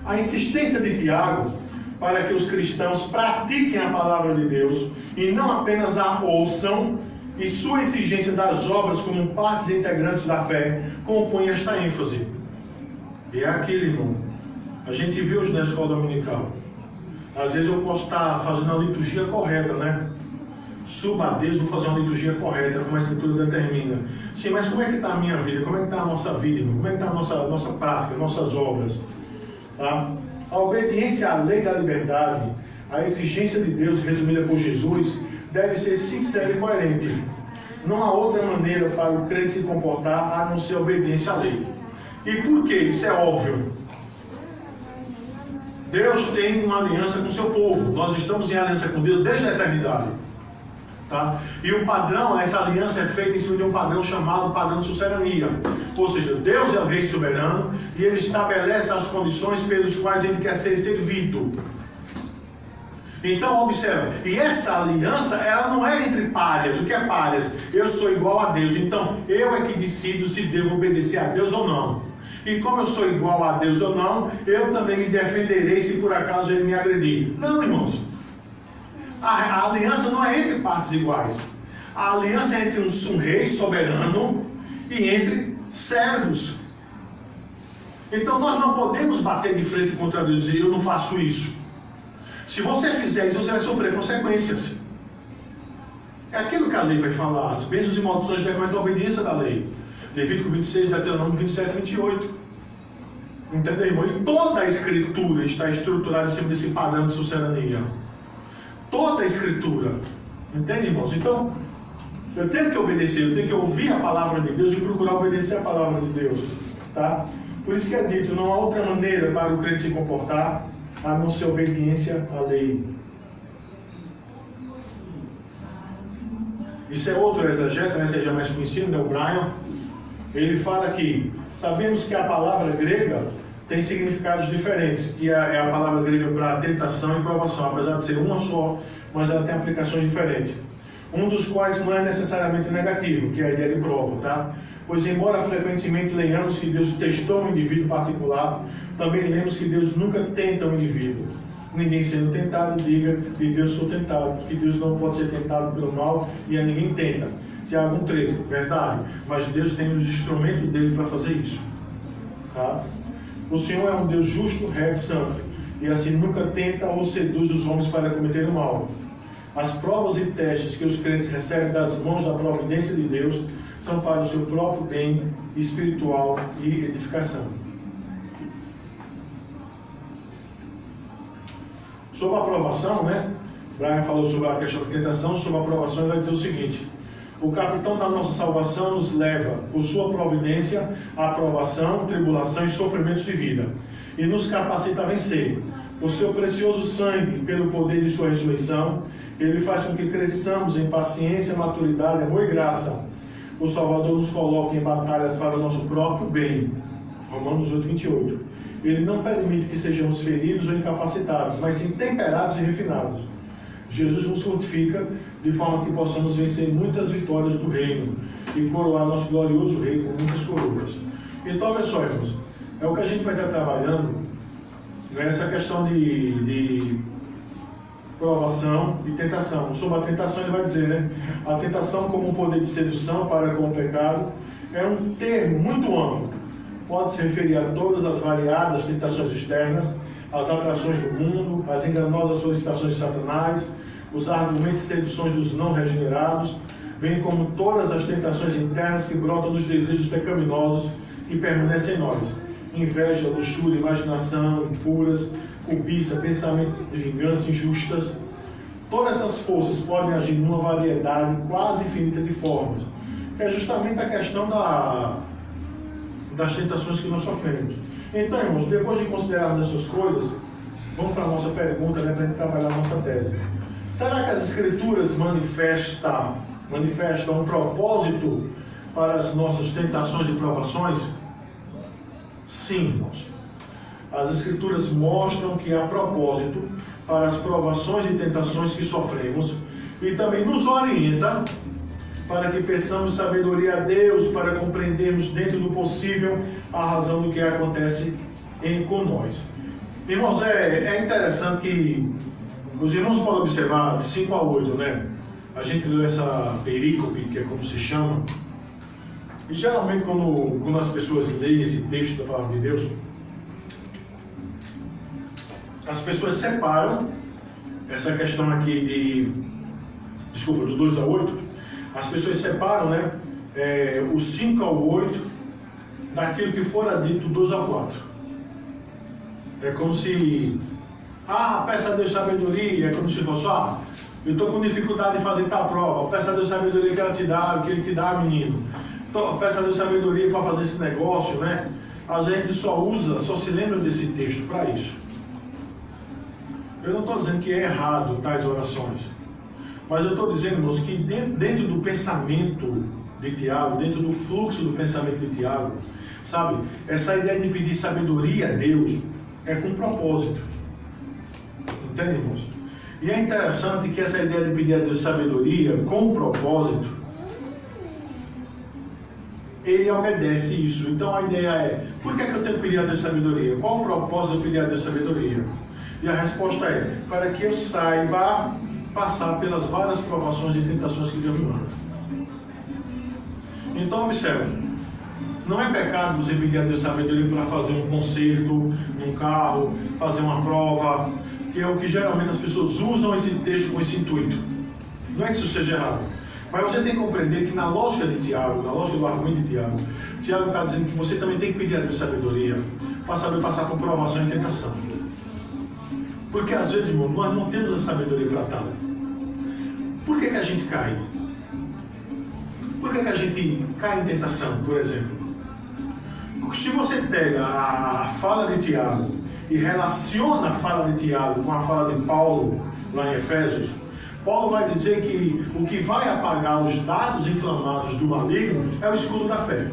A insistência de Tiago para que os cristãos pratiquem a palavra de Deus e não apenas a ouçam, e sua exigência das obras como partes integrantes da fé compõe esta ênfase. E é aquilo, irmão. A gente vê hoje na escola dominical. Às vezes eu posso estar fazendo a liturgia correta, né? Suba a Deus, vou fazer uma liturgia correta, como a Escritura determina. Sim, mas como é que está a minha vida? Como é que está a nossa vida, irmão? Como é que está a nossa prática, nossas obras? Tá? A obediência à lei da liberdade, a exigência de Deus resumida por Jesus, deve ser sincera e coerente. Não há outra maneira para o crente se comportar a não ser a obediência à lei. E por quê? Isso é óbvio. Deus tem uma aliança com o seu povo. Nós estamos em aliança com Deus desde a eternidade. Tá? E o padrão, essa aliança é feita em cima de um padrão chamado padrão de suzerania. Ou seja, Deus é o rei soberano e ele estabelece as condições pelas quais ele quer ser servido. Então, observa, e essa aliança, ela não é entre párias. O que é párias? Eu sou igual a Deus, então eu é que decido se devo obedecer a Deus ou não. E como eu sou igual a Deus ou não, eu também me defenderei se por acaso ele me agredir. Não, irmãos. A aliança não é entre partes iguais. A aliança é entre um rei soberano e entre servos. Então nós não podemos bater de frente contra Deus e dizer, eu não faço isso. Se você fizer isso, você vai sofrer consequências. É aquilo que a lei vai falar. As bênçãos e maldições decorrem a obediência da lei. Levítico 26, Deuteronômio 27, 28. Entendeu, irmão? E toda a Escritura está estruturada em cima desse padrão de sucerania. Toda a Escritura. Entende, irmãos? Então, eu tenho que obedecer, eu tenho que ouvir a palavra de Deus e procurar obedecer a palavra de Deus. Tá? Por isso que é dito, não há outra maneira para o crente se comportar a não ser obediência à lei. Isso é outro exegeta, né? Seja mais conhecido, né? O Brian. Ele fala que sabemos que a palavra grega tem significados diferentes, que é a palavra grega para tentação e provação, apesar de ser uma só, mas ela tem aplicações diferentes. Um dos quais não é necessariamente negativo, que é a ideia de prova, tá? Pois embora frequentemente leiamos que Deus testou um indivíduo particular, também lemos que Deus nunca tenta um indivíduo. Ninguém sendo tentado, diga que Deus sou tentado, que Deus não pode ser tentado pelo mal e a ninguém tenta. Tiago 1,13, verdade, mas Deus tem os instrumentos dele para fazer isso. Tá? O Senhor é um Deus justo, reto e santo, e assim nunca tenta ou seduz os homens para cometer o mal. As provas e testes que os crentes recebem das mãos da providência de Deus são para o seu próprio bem espiritual e edificação. Sobre a aprovação, né? Brian falou sobre a questão da tentação. Sobre a aprovação, ele vai dizer o seguinte: o capitão da nossa salvação nos leva, por sua providência, à aprovação, tribulação e sofrimentos de vida, e nos capacita a vencer. Por seu precioso sangue, pelo poder de sua ressurreição, ele faz com que cresçamos em paciência, maturidade, amor e graça. O Salvador nos coloca em batalhas para o nosso próprio bem. Romanos 8, 28. Ele não permite que sejamos feridos ou incapacitados, mas sim temperados e refinados. Jesus nos fortifica de forma que possamos vencer muitas vitórias do reino e coroar nosso glorioso rei com muitas coroas. Então, olha só, irmãos, é o que a gente vai estar trabalhando nessa questão de provação e tentação. Sobre a tentação, ele vai dizer, né? A tentação como um poder de sedução para com o pecado é um termo muito amplo. Pode se referir a todas as variadas tentações externas, as atrações do mundo, as enganosas solicitações de Satanás, os argumentos e seduções dos não regenerados, bem como todas as tentações internas que brotam dos desejos pecaminosos que permanecem em nós. Inveja, luxúria, imaginação impuras, cobiça, pensamento de vingança injustas. Todas essas forças podem agir numa variedade quase infinita de formas, que é justamente a questão das tentações que nós sofremos. Então, irmãos, depois de considerarmos essas coisas, vamos para a nossa pergunta, né, para a gente trabalhar a nossa tese. Será que as Escrituras manifestam um propósito para as nossas tentações e provações? Sim, irmãos. As Escrituras mostram que há propósito para as provações e tentações que sofremos e também nos orienta para que peçamos sabedoria a Deus para compreendermos dentro do possível a razão do que acontece com nós. Irmãos, é interessante que os irmãos podem observar de 5 a 8, né? A gente leu essa perícope, que é como se chama, e geralmente quando as pessoas leem esse texto da palavra de Deus, as pessoas separam essa questão aqui do 2 a 8, as pessoas separam, né, o 5 ao 8 daquilo que fora dito 2 a 4. É como se, peça a Deus sabedoria, é como se fosse, eu estou com dificuldade de fazer tal prova, peça a Deus sabedoria que Ele te dá, menino. Então, peça a Deus sabedoria para fazer esse negócio, né? A gente só se lembra desse texto para isso. Eu não estou dizendo que é errado tais orações, mas eu estou dizendo, irmãos, que dentro do pensamento de Tiago, dentro do fluxo do pensamento de Tiago, sabe, essa ideia de pedir sabedoria a Deus é com propósito. Entende, irmãos? E é interessante que essa ideia de pedir a Deus sabedoria com propósito, ele obedece isso. Então a ideia é, por que é que eu tenho que pedir a Deus sabedoria? Qual o propósito de pedir a Deus sabedoria? E a resposta é, para que eu saiba passar pelas várias provações e tentações que Deus me manda. Então observe, não é pecado você pedir a Deus sabedoria para fazer um conserto num carro, fazer uma prova, que é o que geralmente as pessoas usam esse texto com esse intuito. Não é que isso seja errado, mas você tem que compreender que na lógica de Tiago, na lógica do argumento de Tiago, Tiago está dizendo que você também tem que pedir a Deus sabedoria para saber passar por provação e tentação. Porque às vezes, irmão, nós não temos a sabedoria para tal. Por que a gente cai? Por que a gente cai em tentação, por exemplo? Se você pega a fala de Tiago e relaciona a fala de Tiago com a fala de Paulo, lá em Efésios, Paulo vai dizer que o que vai apagar os dardos inflamados do maligno é o escudo da fé.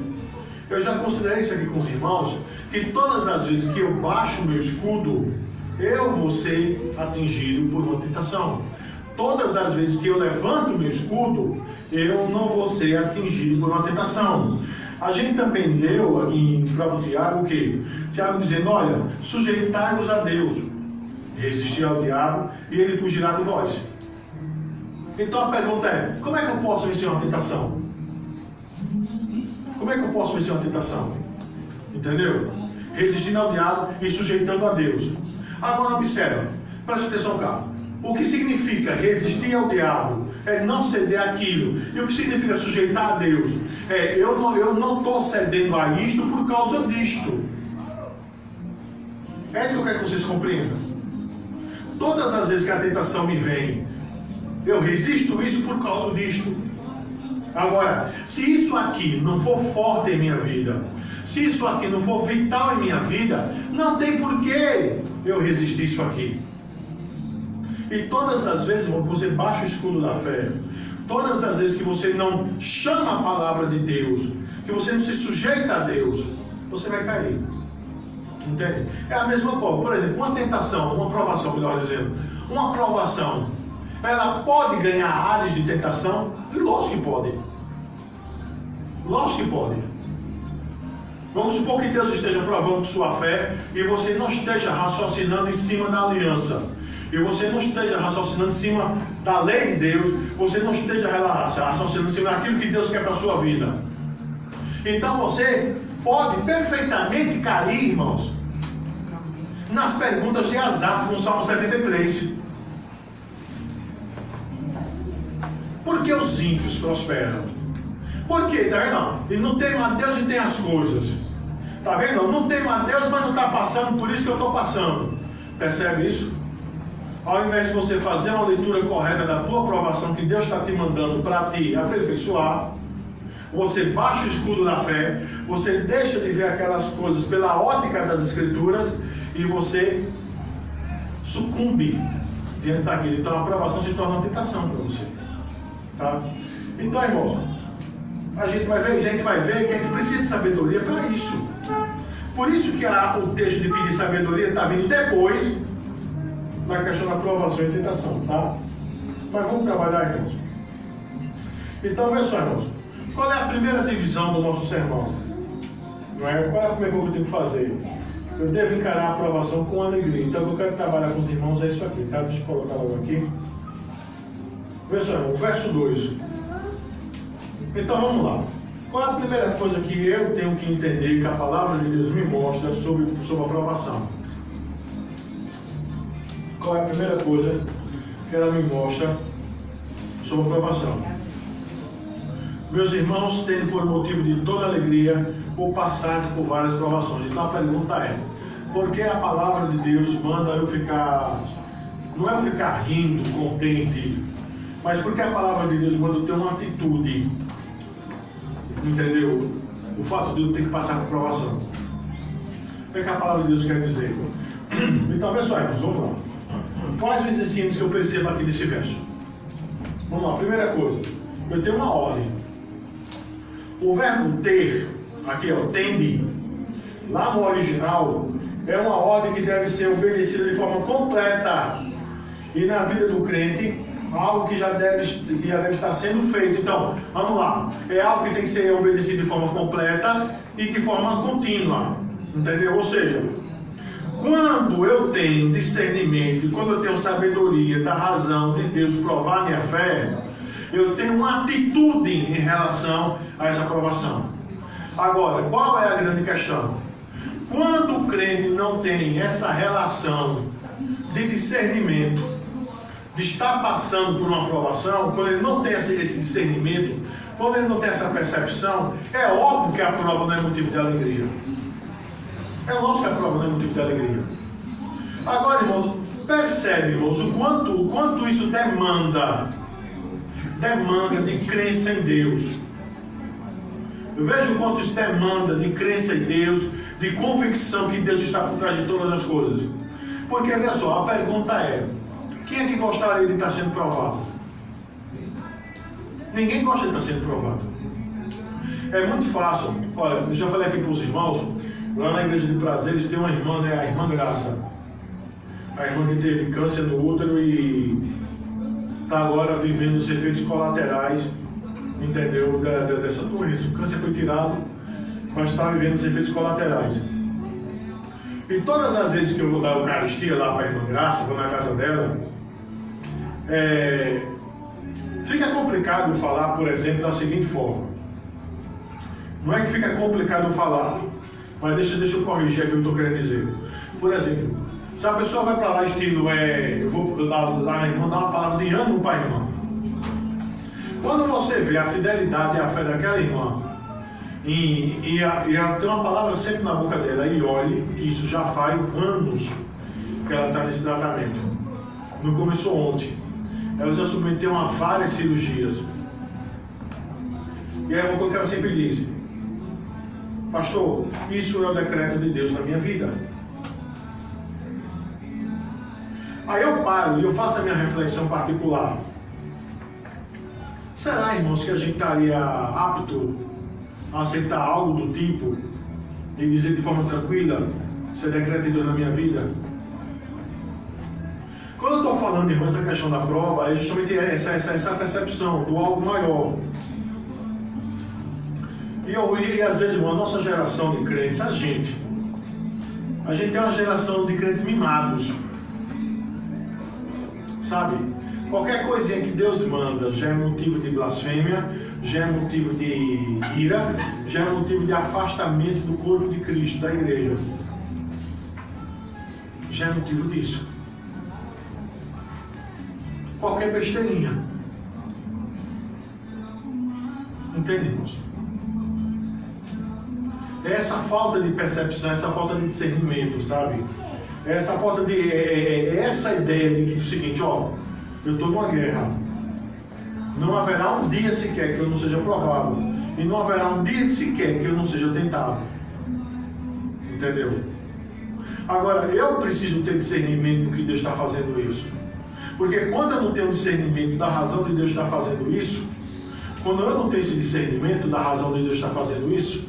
Eu já considerei isso aqui com os irmãos, que todas as vezes que eu baixo o meu escudo, eu vou ser atingido por uma tentação. Todas as vezes que eu levanto o meu escudo, eu não vou ser atingido por uma tentação. A gente também leu aqui em próprio Tiago o quê? Tiago dizendo, olha, sujeitai-vos a Deus, resistir ao diabo e ele fugirá de vós. Então a pergunta é, como é que eu posso vencer uma tentação? Como é que eu posso vencer uma tentação? Entendeu? Resistindo ao diabo e sujeitando a Deus. Agora observa, preste atenção cá. O que significa resistir ao diabo é não ceder àquilo. E o que significa sujeitar a Deus? É eu não estou cedendo a isto por causa disto. É isso que eu quero que vocês compreendam. Todas as vezes que a tentação me vem, eu resisto isso por causa disto. Agora, se isso aqui não for forte em minha vida, se isso aqui não for vital em minha vida, não tem porquê eu resistir isso aqui. E todas as vezes que você baixa o escudo da fé, todas as vezes que você não chama a palavra de Deus, que você não se sujeita a Deus, você vai cair. Entende? É a mesma coisa. Por exemplo, uma tentação, uma provação, melhor dizendo, uma provação, ela pode ganhar áreas de tentação? Lógico que pode. Lógico que pode. Vamos supor que Deus esteja provando sua fé e você não esteja raciocinando em cima da aliança. E você não esteja raciocinando em cima da lei de Deus, você não esteja raciocinando em cima daquilo que Deus quer para a sua vida. Então você pode perfeitamente cair, irmãos, nas perguntas de Asaf no Salmo 73. Por que os ímpios prosperam? Por quê? Tá vendo? Ele não tem a Deus e tem as coisas. Tá vendo? Não tem a Deus, mas não está passando por isso que eu estou passando. Percebe isso? Ao invés de você fazer uma leitura correta da tua aprovação que Deus está te mandando para te aperfeiçoar, você baixa o escudo da fé, você deixa de ver aquelas coisas pela ótica das Escrituras e você sucumbe diante daquilo. Então a aprovação se torna uma tentação para você. Tá? Então, irmãos, a gente vai ver que a gente precisa de sabedoria para isso. Por isso que o texto de pedir sabedoria está vindo depois na questão da aprovação e tentação, tá? Mas vamos trabalhar, irmãos. Então, veja só, irmãos. Qual é a primeira divisão do nosso sermão? Não é? Qual é a primeira coisa que eu tenho que fazer? Eu devo encarar a aprovação com alegria. Então, o que eu quero trabalhar com os irmãos é isso aqui, tá? Deixa eu colocar logo aqui. Veja só, irmão, verso 2. Então, vamos lá. Qual é a primeira coisa que eu tenho que entender que a palavra de Deus me mostra sobre a aprovação? Qual é a primeira coisa que ela me mostra sobre a aprovação? Meus irmãos, têm por motivo de toda alegria por passar por várias provações. Então a pergunta é, por que a palavra de Deus manda eu ficar, não é eu ficar rindo, contente, mas porque a palavra de Deus manda eu ter uma atitude, entendeu? O fato de eu ter que passar por provação. O que a palavra de Deus quer dizer? Então, veja só, irmãos, vamos lá. Quais os ensinos que eu percebo aqui nesse verso? Vamos lá, primeira coisa, eu tenho uma ordem. O verbo ter, aqui ó, tende, lá no original, é uma ordem que deve ser obedecida de forma completa. e na vida do crente, algo que já deve estar sendo feito. Então, vamos lá. É algo que tem que ser obedecido de forma completa e de forma contínua. Entendeu? Ou seja, quando eu tenho discernimento, quando eu tenho sabedoria da razão de Deus provar minha fé, eu tenho uma atitude em relação a essa provação. Agora, qual é a grande questão? Quando o crente não tem essa relação de discernimento, de estar passando por uma provação, quando ele não tem esse discernimento, quando ele não tem essa percepção, é óbvio que a prova não é motivo de alegria. É lógico que a prova não é motivo de alegria. Agora, irmãos, percebe, irmãos, o quanto isso demanda de crença em Deus. Eu vejo o quanto isso demanda de crença em Deus, de convicção que Deus está por trás de todas as coisas. Porque, olha só, a pergunta é: quem é que gostaria de estar sendo provado? Ninguém gosta de estar sendo provado. É muito fácil. Olha, eu já falei aqui para os irmãos, lá na igreja de Prazeres tem uma irmã, né, a irmã Graça. A irmã que teve câncer no útero e está agora vivendo os efeitos colaterais, entendeu, dessa doença. O câncer foi tirado, mas está vivendo os efeitos colaterais. E todas as vezes que eu vou dar Eucaristia lá para a irmã Graça, vou na casa dela, fica complicado falar, por exemplo, da seguinte forma. Não é que fica complicado falar, mas deixa eu corrigir aqui o que eu estou querendo dizer. Por exemplo, se a pessoa vai para lá estilo, eu vou lá na irmã dar uma palavra de ânimo para a irmã. Quando você vê a fidelidade e a fé daquela irmã, e tem uma palavra sempre na boca dela, e olhe, que isso já faz anos que ela está nesse tratamento. Não começou ontem. Ela já submeteu a várias cirurgias. E é uma coisa que ela sempre diz: pastor, isso é o decreto de Deus na minha vida. Aí eu paro e eu faço a minha reflexão particular. Será, irmãos, que a gente estaria apto a aceitar algo do tipo e dizer de forma tranquila: isso é decreto de Deus na minha vida? Quando eu estou falando, irmãos, essa questão da prova, é justamente essa percepção do algo maior. E às vezes, irmão, a nossa geração de crentes, a gente tem uma geração de crentes mimados. Sabe? Qualquer coisinha que Deus manda já é motivo de blasfêmia, já é motivo de ira, já é motivo de afastamento do corpo de Cristo, da igreja. Já é motivo disso. Qualquer besteirinha. Entendemos? É essa falta de percepção, essa falta de discernimento, sabe? Essa falta de... essa ideia de que o seguinte, ó, eu estou numa guerra. Não haverá um dia sequer que eu não seja provado. E não haverá um dia sequer que eu não seja tentado. Entendeu? Agora, eu preciso ter discernimento do que Deus está fazendo isso. Porque quando eu não tenho discernimento da razão de Deus estar fazendo isso, quando eu não tenho esse discernimento da razão de Deus estar fazendo isso,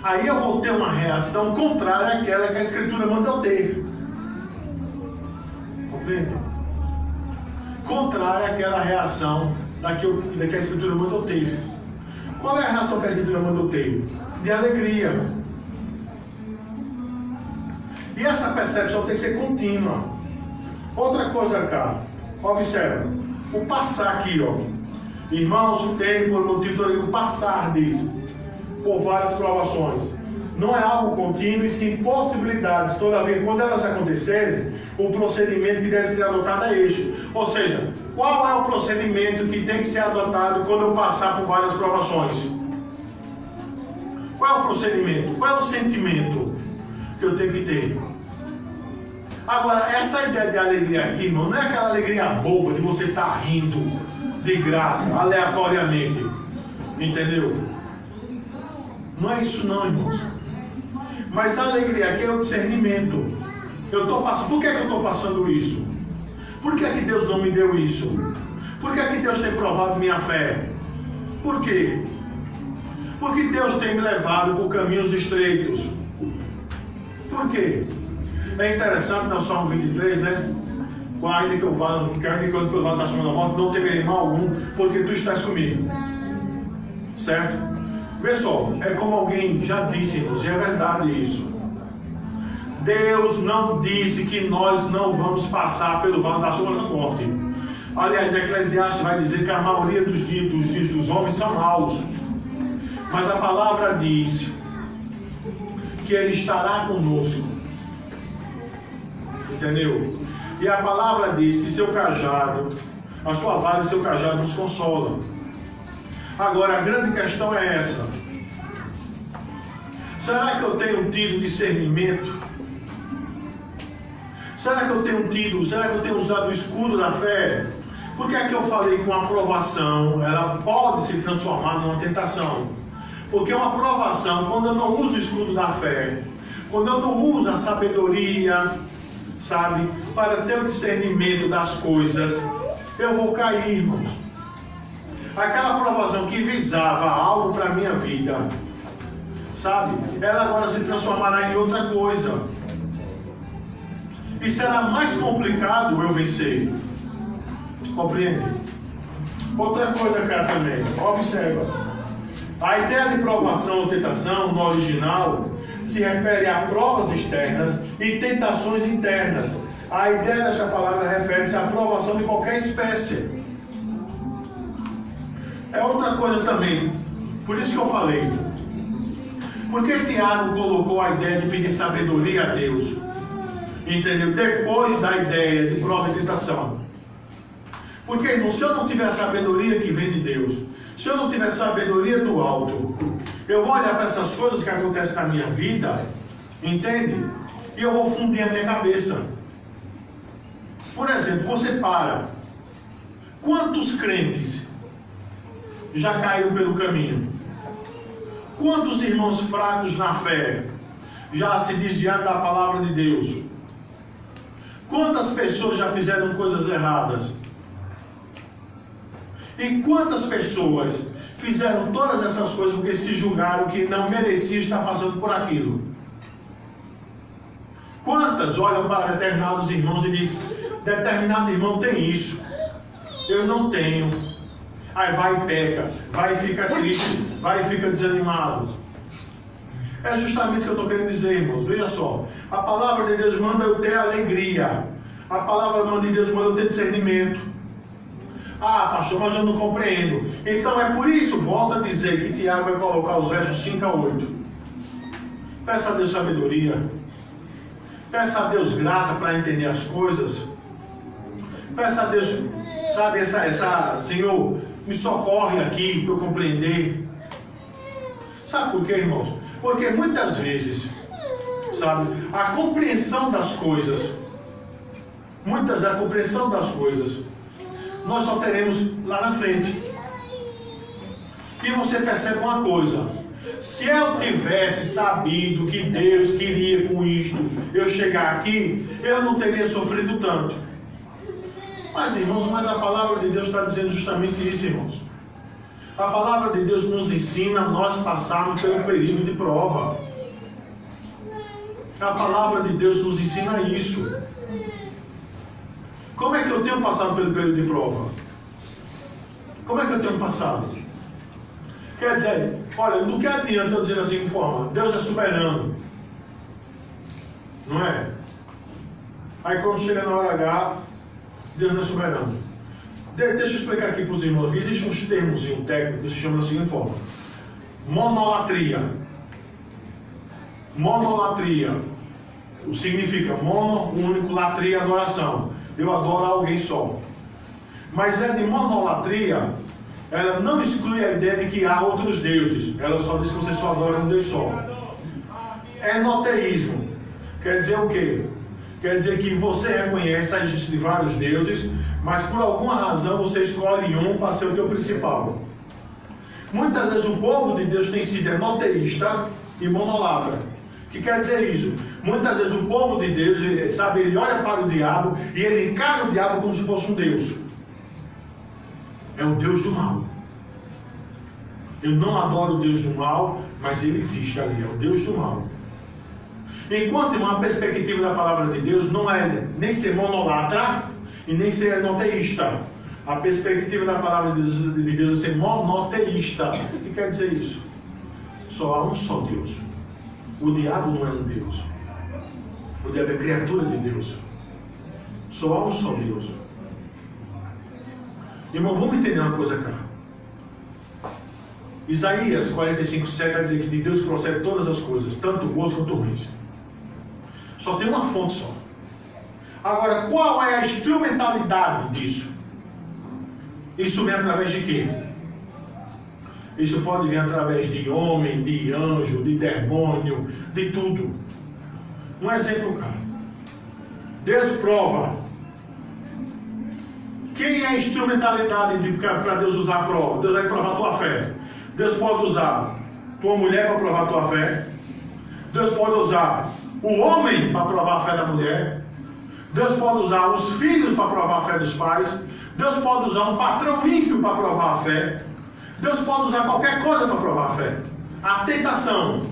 aí eu vou ter uma reação contrária àquela que a Escritura manda eu ter. Compreende? Contrária àquela reação da que a Escritura manda eu ter. Qual é a reação que a Escritura manda eu ter? De alegria. E essa percepção tem que ser contínua. Outra coisa, cara, observa, o passar aqui, ó. Irmãos, tem por motivo o passar disso, por várias provações. Não é algo contínuo e sim possibilidades. Todavia, quando elas acontecerem, o procedimento que deve ser adotado é este. Ou seja, qual é o procedimento que tem que ser adotado quando eu passar por várias provações? Qual é o procedimento? Qual é o sentimento que eu tenho que ter? Agora, essa ideia de alegria aqui, irmão, não é aquela alegria boba de você estar rindo de graça, aleatoriamente. Entendeu? Não é isso não, irmãos. Mas a alegria aqui é o discernimento. Por que eu estou passando isso? Por que Deus não me deu isso? Por que Deus tem provado minha fé? Por quê? Porque Deus tem me levado por caminhos estreitos. Por quê? É interessante no Salmo 23, né? ainda que eu vá pelo vale da sombra da morte, não temerei mal algum, porque tu estás comigo. Certo? Pessoal, é como alguém já disse, irmãos, e é verdade isso. Deus não disse que nós não vamos passar pelo vale da sombra da morte. Aliás, Eclesiastes vai dizer que a maioria dos dias dos homens são maus. Mas a palavra diz que Ele estará conosco. Entendeu? E a palavra diz que seu cajado, a sua vara e seu cajado nos consolam. Agora, a grande questão é essa. Será que eu tenho tido discernimento? Será que eu tenho usado o escudo da fé? Por que é que eu falei que uma provação, ela pode se transformar numa tentação? Porque uma provação, quando eu não uso o escudo da fé, quando eu não uso a sabedoria, sabe, para ter o discernimento das coisas, eu vou cair, irmãos. Aquela provação que visava algo para a minha vida, sabe, ela agora se transformará em outra coisa. E será mais complicado eu vencer. Compreende? Outra coisa, cara, também. Observa. A ideia de provação ou tentação, no original, se refere a provas externas e tentações internas. A ideia desta palavra refere-se à provação de qualquer espécie. É outra coisa também. Por isso que eu falei. Por que Tiago colocou a ideia de pedir sabedoria a Deus? Entendeu? Depois da ideia de prova e tentação. Porque, irmão, se eu não tiver a sabedoria que vem de Deus, se eu não tiver sabedoria do alto, eu vou olhar para essas coisas que acontecem na minha vida, entende? E eu vou fundir a minha cabeça. Por exemplo, você para. Quantos crentes já caíram pelo caminho? Quantos irmãos fracos na fé já se desviaram da palavra de Deus? Quantas pessoas já fizeram coisas erradas? E quantas pessoas fizeram todas essas coisas porque se julgaram que não merecia estar passando por aquilo? Quantas olham para determinados irmãos e dizem: determinado irmão tem isso, eu não tenho. Aí vai e peca, vai e fica triste, vai e fica desanimado. É justamente isso que eu estou querendo dizer, irmãos. Veja só, a palavra de Deus manda eu ter alegria. A palavra de Deus manda eu ter discernimento. Ah, pastor, mas eu não compreendo. Então é por isso, volta a dizer que Tiago vai colocar os versos 5 a 8. Peça a Deus sabedoria. Peça a Deus graça para entender as coisas. Peça a Deus, sabe, Senhor, me socorre aqui para eu compreender. Sabe por quê, irmãos? Porque muitas vezes, sabe, a compreensão das coisas, nós só teremos lá na frente. E você percebe uma coisa: se eu tivesse sabido que Deus queria com isto eu chegar aqui, eu não teria sofrido tanto. Mas, irmãos, a palavra de Deus está dizendo justamente isso, irmãos. A palavra de Deus nos ensina a nós passarmos pelo período de prova. A palavra de Deus nos ensina isso. Como é que eu tenho passado pelo período de prova? Como é que eu tenho passado? Quer dizer, olha, do que adianta eu dizer assim de forma: Deus é soberano, não é? Aí quando chega na hora H, Deus não é soberano. Deixa eu explicar aqui para os irmãos. Existem uns termos técnicos que se chamam da seguinte forma: monolatria. Monolatria significa mono, único, latria, adoração. Eu adoro alguém só. Mas de monolatria, ela não exclui a ideia de que há outros deuses. Ela só diz que você só adora um Deus só. Enoteísmo quer dizer o quê? Quer dizer que você reconhece a existência de vários deuses, mas por alguma razão você escolhe um para ser o teu principal. Muitas vezes o povo de Deus tem sido enoteísta e monolatra. O que quer dizer isso? Muitas vezes o povo de Deus, sabe, ele olha para o diabo e ele encara o diabo como se fosse um Deus. É o Deus do mal. Eu não adoro o Deus do mal, mas ele existe ali, é o Deus do mal. Enquanto, irmão, a perspectiva da palavra de Deus não é nem ser monolatra e nem ser monoteísta. A perspectiva da palavra de Deus é ser monoteísta. O que quer dizer isso? Só há um só Deus. O diabo não é um Deus. O diabo é criatura de Deus. Só há um só Deus. Irmão, vamos entender uma coisa, cara. Isaías 45:7 vai dizer que de Deus procede todas as coisas, tanto boas quanto ruins. Só tem uma fonte só. Agora, qual é a instrumentalidade disso? Isso vem através de quê? Isso pode vir através de homem, de anjo, de demônio, de tudo. Um exemplo, cara. Deus prova. Quem é a instrumentalidade para Deus usar a prova? Deus vai provar a tua fé. Deus pode usar tua mulher para provar a tua fé. Deus pode usar o homem para provar a fé da mulher. Deus pode usar os filhos para provar a fé dos pais. Deus pode usar um patrão ímpio para provar a fé. Deus pode usar qualquer coisa para provar a fé. A tentação.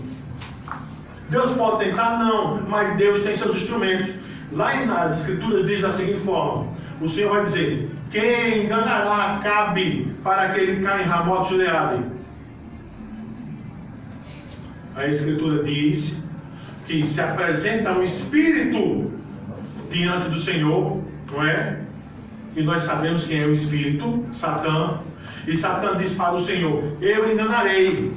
Deus pode tentar? Não, mas Deus tem seus instrumentos. Lá nas Escrituras diz da seguinte forma: o Senhor vai dizer: quem enganará Acabe para que ele caia em Ramote Gileade? A Escritura diz que se apresenta um espírito diante do Senhor, não é? E nós sabemos quem é o espírito, Satã. E Satã diz para o Senhor: eu enganarei.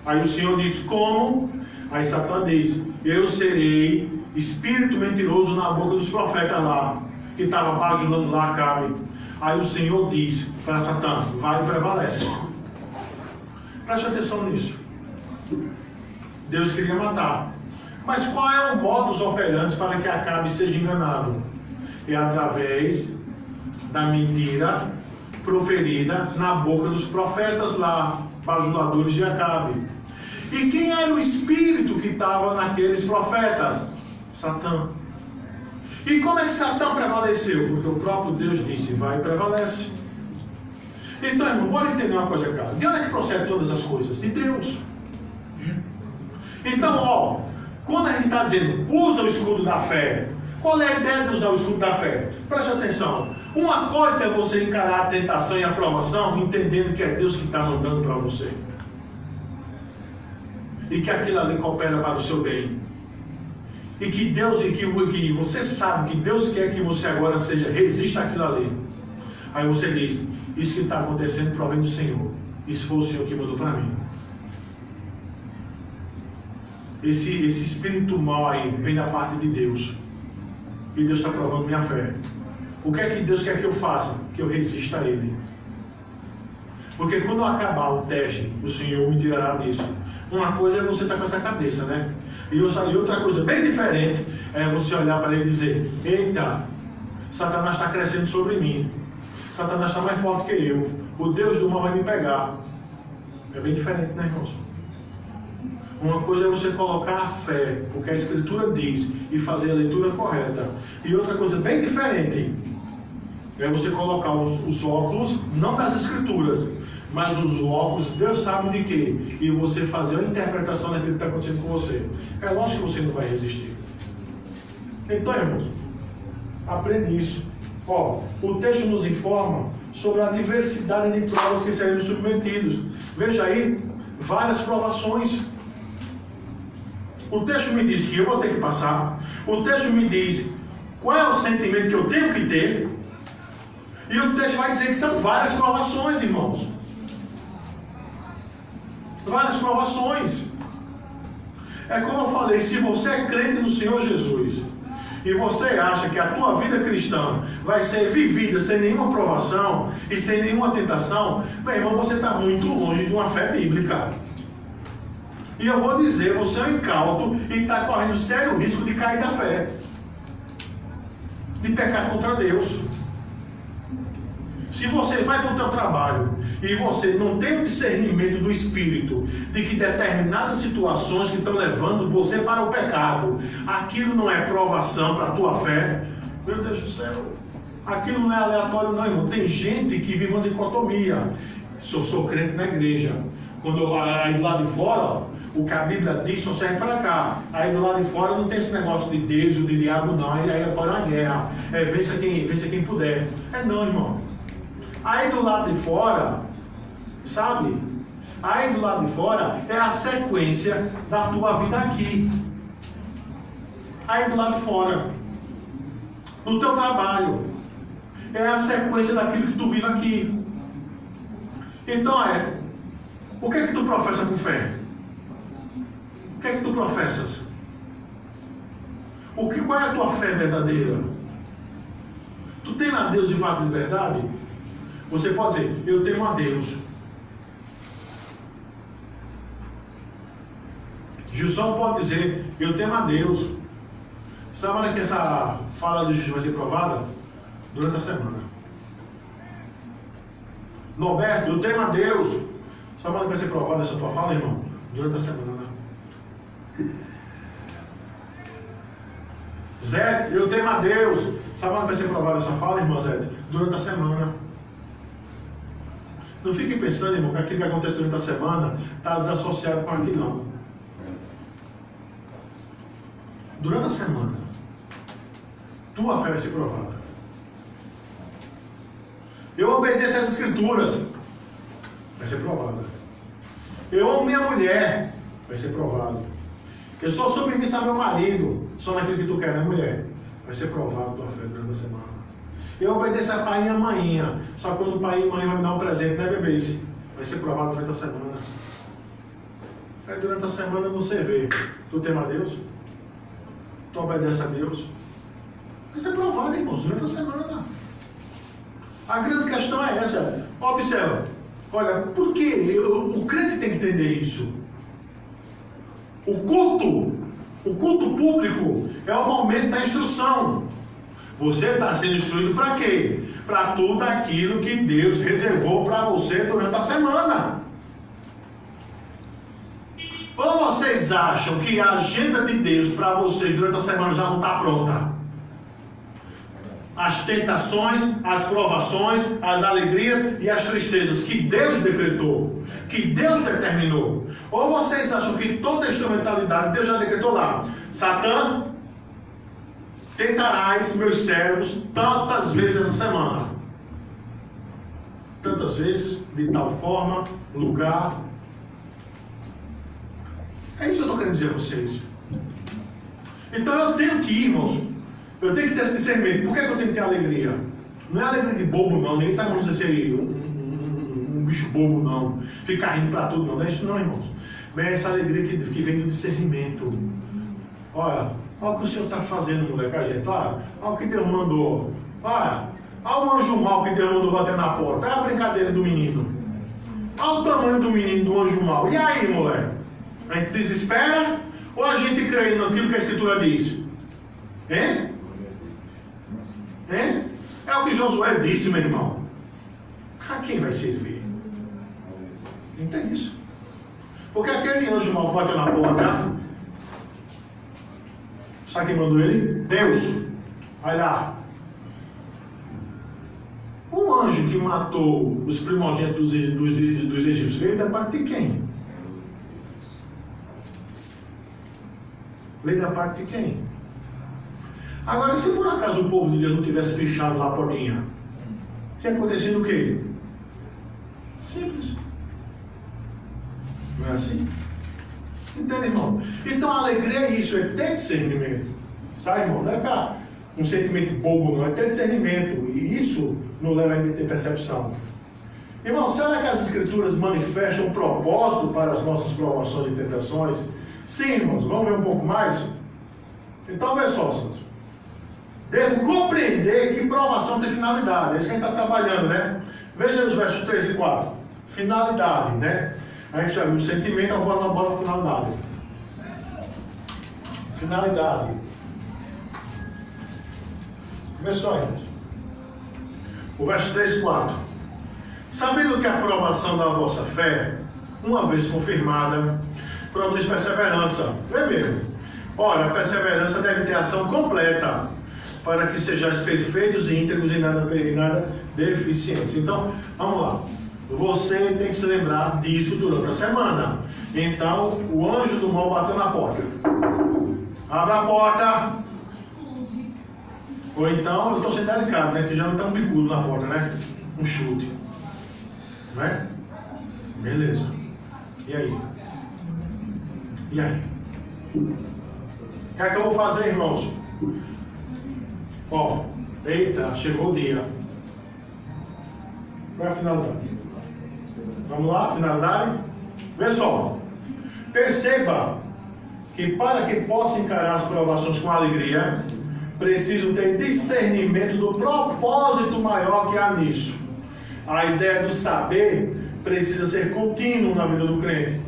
Aí o Senhor diz: como? Aí Satã diz: eu serei espírito mentiroso na boca dos profetas lá, que estava bajulando lá Acabe. Aí o Senhor diz para Satã: vai e prevalece. Preste atenção nisso. Deus queria matar. Mas qual é o modus operandi para que Acabe seja enganado? É através da mentira proferida na boca dos profetas lá, bajuladores de Acabe. E quem era o espírito que estava naqueles profetas? Satã. E como é que Satã prevaleceu? Porque o próprio Deus disse: vai e prevalece. Então, irmão, bora entender uma coisa, cara. De onde é que procede todas as coisas? De Deus. Então, ó, quando a gente está dizendo usa o escudo da fé, qual é a ideia de usar o escudo da fé? Preste atenção. Uma coisa é você encarar a tentação e a provação entendendo que é Deus que está mandando para você. E que aquilo ali coopera para o seu bem. E que Deus, que você sabe que Deus quer que você agora resista àquilo ali. Aí você diz: isso que está acontecendo provém do Senhor. Isso foi o Senhor que mandou para mim. Esse espírito mal aí vem da parte de Deus. E Deus está provando minha fé. O que é que Deus quer que eu faça? Que eu resista a Ele. Porque quando acabar o teste, o Senhor me tirará disso. Uma coisa é você estar com essa cabeça, né? E outra coisa bem diferente é você olhar para ele e dizer: eita, Satanás está crescendo sobre mim. Satanás está mais forte que eu. O Deus do mal vai me pegar. É bem diferente, né, irmãos? Uma coisa é você colocar a fé, o que a Escritura diz, e fazer a leitura correta. E outra coisa bem diferente é você colocar os óculos, não das Escrituras, mas os óculos, Deus sabe de quê, e você fazer a interpretação daquilo que está acontecendo com você. É lógico que você não vai resistir. Então, irmãos, aprende isso. Ó, o texto nos informa sobre a diversidade de provas que seremos submetidos. Veja aí, várias provações. O texto me diz que eu vou ter que passar. O texto me diz qual é o sentimento que eu tenho que ter. E o texto vai dizer que são várias provações, irmãos. Várias provações. É como eu falei: se você é crente no Senhor Jesus e você acha que a tua vida cristã vai ser vivida sem nenhuma provação e sem nenhuma tentação, meu irmão, você está muito longe de uma fé bíblica. E eu vou dizer: você é um incauto e está correndo sério risco de cair da fé, de pecar contra Deus. Se você vai para o teu trabalho e você não tem o discernimento do Espírito de que determinadas situações que estão levando você para o pecado, aquilo não é provação para a tua fé, meu Deus do céu, aquilo não é aleatório não, irmão. Tem gente que vive uma dicotomia. Se eu sou crente na igreja, quando eu aí do lado de fora, O que a Bíblia diz só serve para cá. Aí do lado de fora não tem esse negócio de Deus ou de diabo, não. Aí fora é uma guerra. Vença quem puder. Não, irmão. Aí do lado de fora, sabe? Aí do lado de fora é a sequência da tua vida aqui. Aí do lado de fora, no teu trabalho, é a sequência daquilo que tu vive aqui. Então o que é que tu professa com fé? O que é que tu professas? Qual é a tua fé verdadeira? Tu teme a Deus de fato de verdade? Você pode dizer, eu temo a Deus. Gilson pode dizer, eu temo a Deus. Sabe que essa fala do Gilson vai ser provada? Durante a semana. Norberto, eu temo a Deus. Sabe que vai ser provada essa tua fala, irmão? Durante a semana. Zé, eu temo a Deus. Sabe quando vai ser provada essa fala, irmão Zé? Durante a semana. Não fique pensando, irmão, que aquilo que acontece durante a semana está desassociado com aquilo, não. Durante a semana, tua fé vai ser provada. Eu obedeço às Escrituras, vai ser provada. Eu amo minha mulher, vai ser provado. Eu sou submissa ao meu marido, só naquilo que tu quer, né, mulher? Vai ser provado tua fé durante a semana. Eu obedeço a pai e a maninha, só quando o pai e a mãe vão me dar um presente, né, bebês? Vai ser provado durante a semana. Aí durante a semana você vê, tu teme a Deus? Tu obedece a Deus? Vai ser provado, irmãos, durante a semana. A grande questão é essa. Observa. Olha, por que o crente tem que entender isso? O culto público é o momento da instrução. Você está sendo instruído para quê? Para tudo aquilo que Deus reservou para você durante a semana. Ou vocês acham que a agenda de Deus para vocês durante a semana já não está pronta? As tentações, as provações, as alegrias e as tristezas que Deus decretou, que Deus determinou. Ou vocês acham que toda a instrumentalidade Deus já decretou lá? Satã, tentarás meus servos tantas vezes essa semana. Tantas vezes, de tal forma, lugar. É isso que eu estou querendo dizer a vocês. Então eu tenho que ir, irmãos. Eu tenho que ter esse discernimento. Por que eu tenho que ter alegria? Não é alegria de bobo, não. Ninguém está falando ser um bicho bobo, não. Ficar rindo para tudo, não. Não é isso, não, irmãos. Mas é essa alegria que vem do discernimento. Olha o que o Senhor está fazendo, mulher, com a gente. Olha o que Deus mandou. Olha o anjo mau que Deus mandou bater na porta. Olha a brincadeira do menino. Olha o tamanho do menino, do anjo mau. E aí, mulher? A gente desespera ou a gente crê naquilo que a Escritura diz? Hein? Hein? É o que Josué disse, meu irmão. A quem vai servir? Entende isso? Porque aquele anjo mau bateu na porta. Sabe quem mandou ele? Deus. Vai lá. O anjo que matou os primogênitos dos egípcios veio da parte de quem? Veio da parte de quem? Agora, se por acaso o povo de Deus não tivesse fechado lá a portinha, tinha acontecido o quê? Simples. Não é assim? Entende, irmão? Então a alegria é isso, é ter discernimento. Sabe, irmão? Não é um sentimento bobo, não. É ter discernimento. E isso nos leva a ter percepção. Irmão, será que as Escrituras manifestam um propósito para as nossas provações e tentações? Sim, irmãos. Vamos ver um pouco mais? Então, vê só, Santos. Devo compreender que provação tem finalidade. É isso que a gente está trabalhando, né? Veja os versos 3 e 4. Finalidade, né? A gente já viu o sentimento, agora não bota a finalidade. Finalidade. Vê só, irmãos. O verso 3 e 4. Sabendo que a aprovação da vossa fé, uma vez confirmada, produz perseverança. Vê mesmo. Ora, a perseverança deve ter ação completa, para que sejais perfeitos e íntegros e nada deficientes. Então, vamos lá. Você tem que se lembrar disso durante a semana. Então, o anjo do mal bateu na porta. Abra a porta. Ou então, eu estou sendo delicado, né? Que já não tem um bicudo na porta, né? Um chute. Né? Beleza. E aí? E aí? O que é que eu vou fazer, irmãos? Ó, eita, chegou o dia. Qual é a finalidade? Vamos lá, finalidade? Vê só. Perceba que para que possa encarar as provações com alegria, preciso ter discernimento do propósito maior que há nisso. A ideia do saber precisa ser contínuo na vida do crente.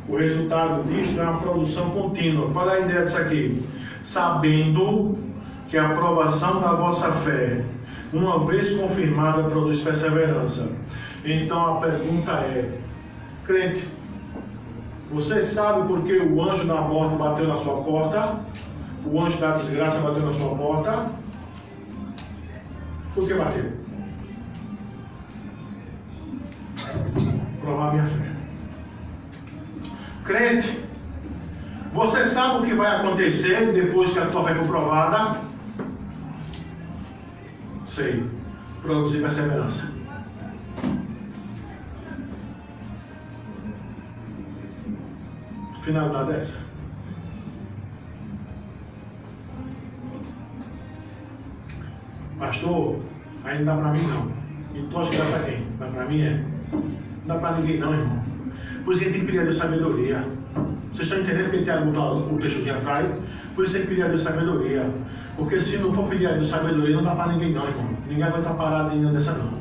O resultado disto é uma produção contínua. Qual é a ideia disso aqui? Sabendo que a aprovação da vossa fé, uma vez confirmada, produz perseverança. Então a pergunta é: crente, você sabe por que o anjo da morte bateu na sua porta? O anjo da desgraça bateu na sua porta? Por que bateu? Provar minha fé. Crente, você sabe o que vai acontecer depois que a tua fé for provada? Sei. Produzir perseverança. Finalidade é essa. Pastor, ainda não dá para mim não. E tu acha que dá para quem? Dá para mim é. Não dá para ninguém não, irmão. Por isso que a gente tem que pedir a Deus sabedoria. Vocês estão entendendo que ele tem o textozinho atrás? Por isso tem que pedir a Deus sabedoria. Porque se não for pedir a Deus sabedoria, não dá para ninguém não, irmão. Ninguém aguenta parado ainda dessa não.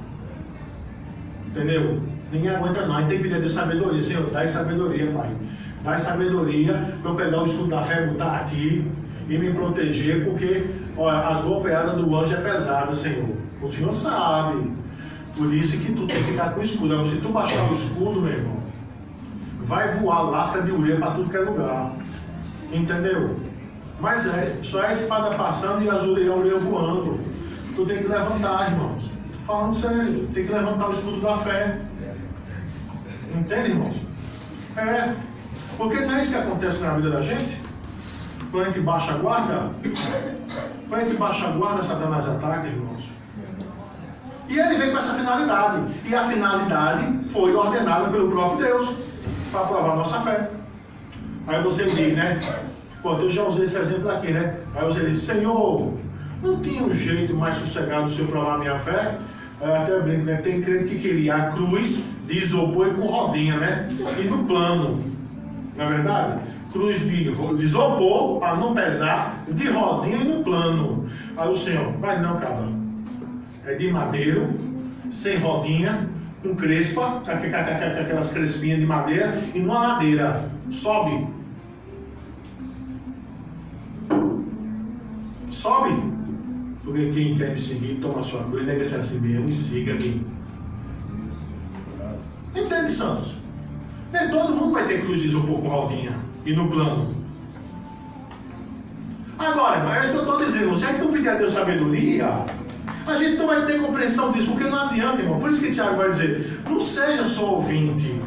Entendeu? Ninguém aguenta não. A gente tem que pedir a Deus sabedoria. Senhor, dá sabedoria, Pai. Dá sabedoria para eu pegar o escudo da fé, botar aqui e me proteger, porque olha, as golpeadas do anjo é pesada, Senhor. O Senhor sabe. Por isso que tu tem que ficar com o escudo. Agora, se tu baixar o escudo, meu irmão, vai voar lasca de ureia para tudo que é lugar. Entendeu? Mas só é a espada passando e a ureia voando. Tu tem que levantar, irmãos. Tô falando sério. Tem que levantar o escudo da fé. Entende, irmãos? É. Porque não é isso que acontece na vida da gente. Quando a gente baixa a guarda, Satanás ataca, irmãos. E ele vem com essa finalidade. E a finalidade foi ordenada pelo próprio Deus para provar a nossa fé. Aí você diz, né? Pô, eu já usei esse exemplo aqui, né? Aí você diz: Senhor, não tinha um jeito mais sossegado do Senhor provar a minha fé? Aí eu até brinco, né? Tem crente que queria a cruz de isopor e com rodinha, né? E no plano. Não é verdade? Cruz de isopor para não pesar, de rodinha e no plano. Aí o Senhor: vai não, cabra. É de madeiro, sem rodinha, com crespa, com aquelas crespinhas de madeira, e numa ladeira. Sobe. Sobe. Porque quem quer me seguir, toma sua cruz, deve ser assim mesmo, e siga-me. Entende, santos? Nem todo mundo vai ter cruz de isopor com rodinha e no plano. Agora, irmão, é isso que eu estou dizendo. Se a gente não pedir a Deus sabedoria, a gente não vai ter compreensão disso, porque não adianta, irmão. Por isso que Tiago vai dizer: não seja só ouvinte.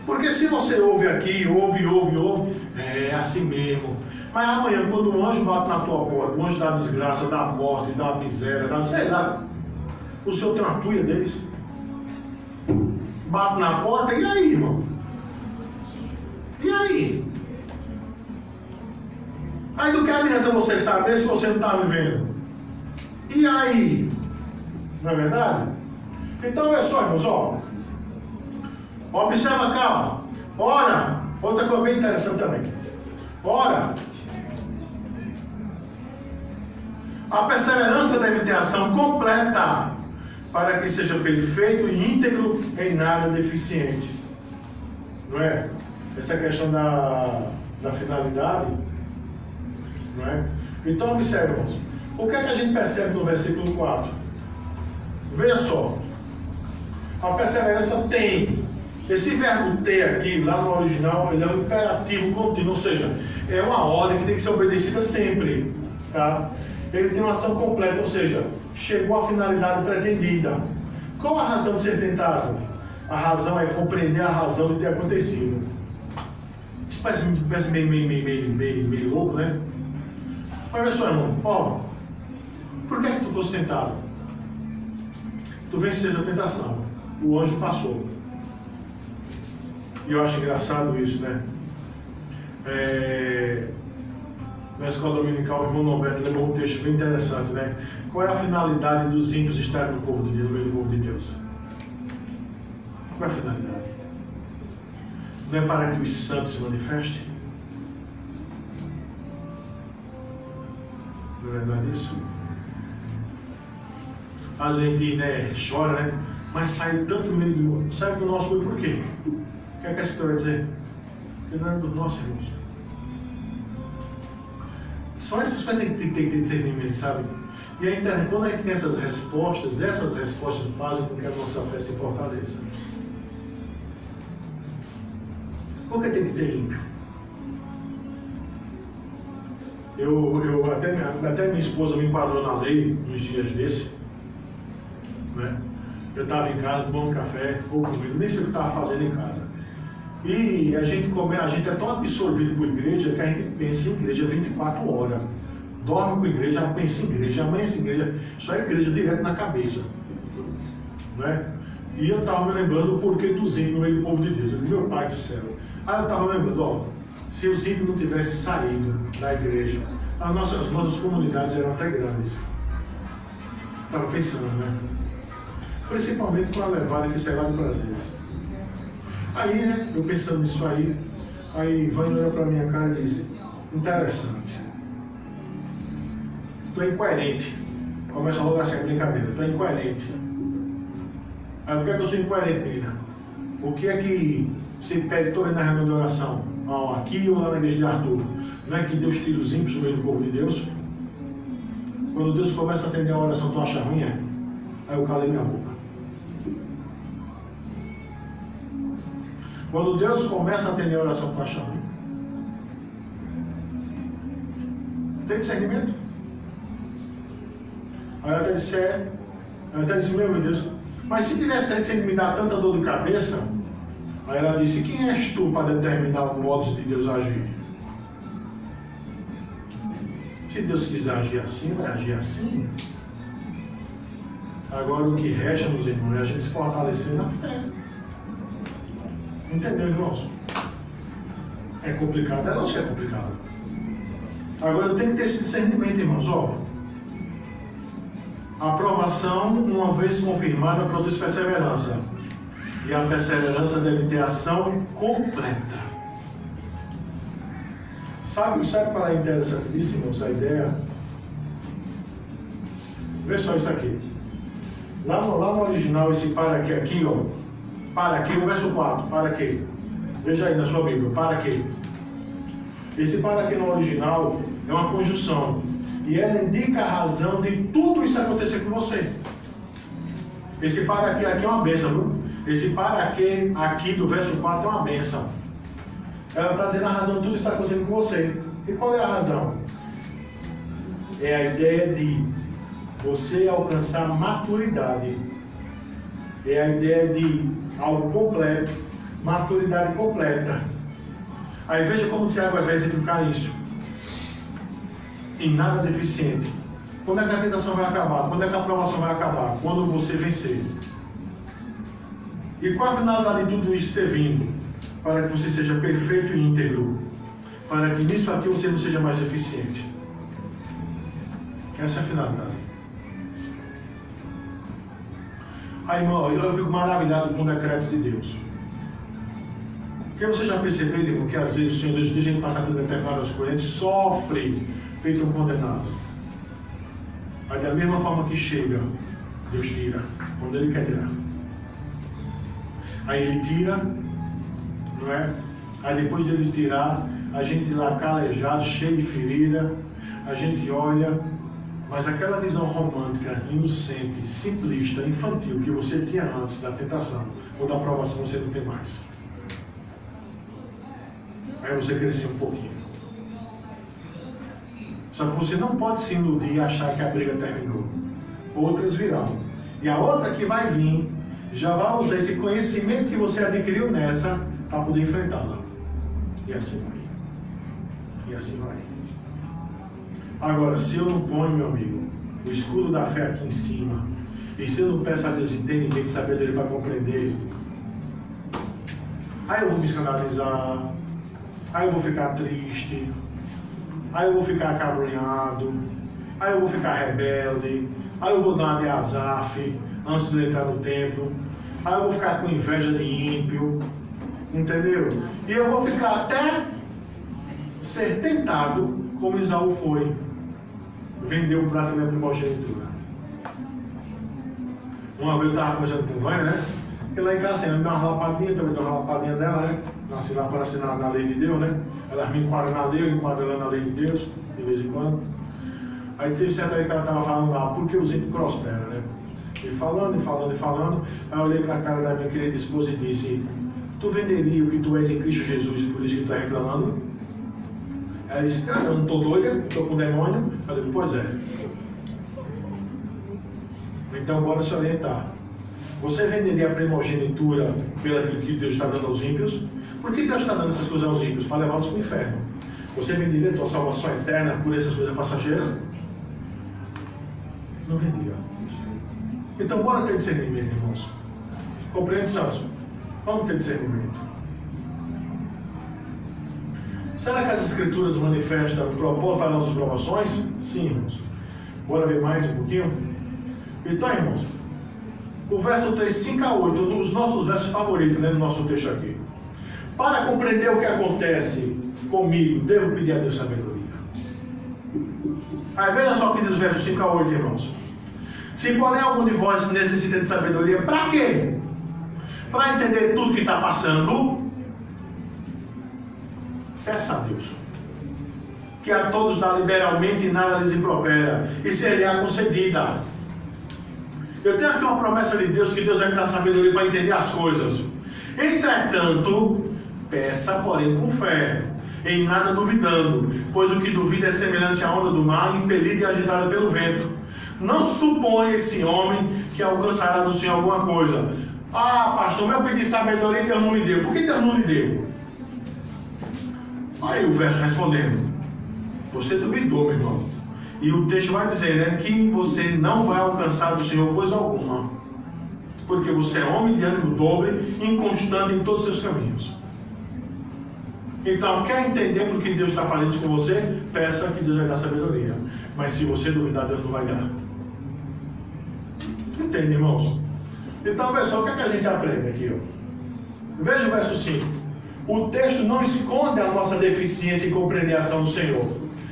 Porque se você ouve aqui, ouve, é assim mesmo. Mas amanhã, quando um anjo bate na tua porta, o anjo da desgraça, da morte, da miséria, sei lá, o Senhor tem uma tuia deles. Bate na porta, e aí, irmão? E aí? Aí do que adianta você saber se você não está vivendo? E aí? Não é verdade? Então olha só, irmãos, ó. Observa cá, ó. Ora, outra coisa bem interessante também. Ora, a perseverança deve ter ação completa, para que seja perfeito e íntegro, em nada deficiente. Não é? Essa questão da finalidade, não é? Então observe, irmãos. O que é que a gente percebe no versículo 4? Veja só. A perseverança tem. Esse verbo ter aqui, lá no original, ele é um imperativo contínuo, ou seja, é uma ordem que tem que ser obedecida sempre. Tá? Ele tem uma ação completa, ou seja, chegou à finalidade pretendida. Qual a razão de ser tentado? A razão é compreender a razão de ter acontecido. Isso parece meio louco, né? Mas olha só, irmão, ó, por que é que tu fosse tentado? Tu venceste a tentação. O anjo passou. E eu acho engraçado isso, né? Na escola dominical, o irmão Norberto levou um texto bem interessante, né? Qual é a finalidade dos ímpios estarem no povo de Deus, no meio do povo de Deus? Qual é a finalidade? Não é para que os santos se manifestem? Não é verdade isso? A gente, né, chora, né? Mas sai tanto meio do mundo. Sai do nosso meio por quê? O que é que a Escritura vai dizer? Porque não é dos nossos irmãos. São essas coisas que tem que ter discernimento, sabe? E a internet, quando a gente tem essas respostas fazem com que a nossa fé se fortaleça. Por que tem que ter ímpio? Até minha esposa me enquadrou na lei nos dias desse, né? Eu estava em casa, tomando café, ou comendo, nem sei o que estava fazendo em casa. E a gente é tão absorvido por igreja que a gente pensa em igreja 24 horas. Dorme com igreja, pensa em igreja, amanhece em igreja, só é igreja direto na cabeça. Né? E eu estava me lembrando o porquê dos ímpios no meio do povo de Deus. Eu disse, meu Pai do céu. Aí eu estava lembrando, ó, se os ímpios não tivessem saído da igreja, as nossas comunidades eram até grandes. Estava pensando, né? Principalmente com a levada que saiu lá do Brasil. Aí, né, eu pensando nisso aí Vânia olhou para minha cara e disse, interessante. Tu é incoerente. Começa a rolar assim a brincadeira, tu é incoerente. Aí, por que é que eu sou incoerente, menina? O que é que você pede toda na reunião de oração? Aqui ou lá na igreja de Arthur? Não é que Deus tira os ímpios no meio do povo de Deus? Quando Deus começa a atender a oração, tu acha ruim, é? Aí eu calei minha boca. Quando Deus começa a atender a oração, tu acha ruim? Tem discernimento? Aí ela até disse, meu Deus, mas se tivesse sem me dar tanta dor de cabeça, aí ela disse, quem és tu para determinar os modos de Deus agir? Se Deus quiser agir assim, vai agir assim. Agora o que resta, meus irmãos, é a gente se fortalecer na fé. Entendeu, irmãos? É complicado, é lógico que é complicado. Agora eu tenho que ter esse discernimento, irmãos, ó. A aprovação, uma vez confirmada, produz perseverança. E a perseverança deve ter ação completa. Sabe qual é interessante disso, irmãos? A ideia. Vê só isso aqui. Lá no original, esse para que aqui, ó. Para que, o verso 4, para que? Veja aí na sua Bíblia, para que? Esse para que no original é uma conjunção. E ela indica a razão de tudo isso acontecer com você. Esse para que aqui é uma bênção, viu? Esse para que aqui do verso 4 é uma bênção. Ela está dizendo a razão de tudo isso está acontecendo com você. E qual é a razão? É a ideia de você alcançar maturidade. É a ideia de algo completo, maturidade completa. Aí veja como o Tiago vai exemplificar isso. Em nada deficiente. Quando é que a tentação vai acabar? Quando é que a aprovação vai acabar? Quando você vencer. E qual a finalidade de tudo isso ter vindo? Para que você seja perfeito e íntegro. Para que nisso aqui você não seja mais deficiente. Essa é a finalidade. Aí, irmão, eu fico maravilhado com o decreto de Deus. Porque você já percebeu, irmão, que às vezes o Senhor Deus deixa a gente passar por determinadas coisas, a gente sofre feito um condenado. Aí da mesma forma que chega, Deus tira, quando Ele quer tirar. Aí Ele tira, não é? Aí depois de Ele tirar, a gente lá calejado, cheio de ferida, a gente olha, mas aquela visão romântica, inocente, simplista, infantil que você tinha antes da tentação ou da aprovação, você não tem mais. Aí você cresceu um pouquinho. Só que você não pode se iludir e achar que a briga terminou. Outras virão. E a outra que vai vir, já vai usar esse conhecimento que você adquiriu nessa para poder enfrentá-la. E assim vai. E assim vai. Agora, se eu não ponho, meu amigo, o escudo da fé aqui em cima, e se eu não peço a Deus entendimento e sabedoria para compreender, aí eu vou me escandalizar, aí eu vou ficar triste, aí eu vou ficar acabrunhado, aí eu vou ficar rebelde, aí eu vou dar uma de Asaf antes de entrar no templo, aí eu vou ficar com inveja de ímpio, entendeu? E eu vou ficar até ser tentado, como Isaú foi, vender o prato da minha primogenitura. Uma vez eu estava conversando com o Vânia, né? E lá em casa, assim, ela me dá uma lapadinha, também dá uma lapadinha dela, né? Nasci lá para assinar na lei de Deus, né? Ela me enquadra na lei, eu enquadro ela na lei de Deus, de vez em quando. Aí teve certa vez que ela estava falando lá, porque os ímpios prosperam, né? E falando, aí eu olhei para a cara da minha querida esposa e disse: tu venderia o que tu és em Cristo Jesus, por isso que tu está reclamando? Ela disse: cara, eu não estou doida, estou com demônio. Eu falei: pois é. Então, bora se orientar. Você venderia a primogenitura pelo que Deus está dando aos ímpios? Por que Deus está dando essas coisas aos ímpios? Para levá-los para o inferno. Você venderia a tua salvação eterna por essas coisas passageiras? Não venderia. Então, bora ter discernimento, irmãos. Compreende, Santos? Vamos ter discernimento. Será que as Escrituras manifestam o propósito para nossas provações? Sim, irmãos. Bora ver mais um pouquinho? Então, irmãos, o verso 3, 5 a 8, um dos nossos versos favoritos, né, no nosso texto aqui. Para compreender o que acontece comigo, devo pedir a Deus sabedoria. Aí veja só o que diz os versos 5 a 8, irmãos. Se porém algum de vós necessita de sabedoria, para quê? Para entender tudo que está passando, peça a Deus, que a todos dá liberalmente e nada lhes impropera, e ser-lhe-á concedida. Eu tenho aqui uma promessa de Deus, que Deus vai me dar sabedoria para entender as coisas. Entretanto, peça, porém, com fé, em nada duvidando, pois o que duvida é semelhante à onda do mar, impelida e agitada pelo vento. Não supõe esse homem que alcançará do Senhor alguma coisa. Ah, pastor, eu pedi sabedoria e Deus não me deu. Por que Deus não lhe deu? Aí o verso respondendo: você duvidou, meu irmão. E o texto vai dizer, né, que você não vai alcançar do Senhor coisa alguma, porque você é homem de ânimo dobre, inconstante em todos os seus caminhos. Então, quer entender por que Deus está fazendo isso com você? Peça que Deus vai dar sabedoria. Mas se você duvidar, Deus não vai dar. Entende, irmãos? Então, veja só, o que é que a gente aprende aqui? Ó? Veja o verso 5. O texto não esconde a nossa deficiência em compreender a ação do Senhor.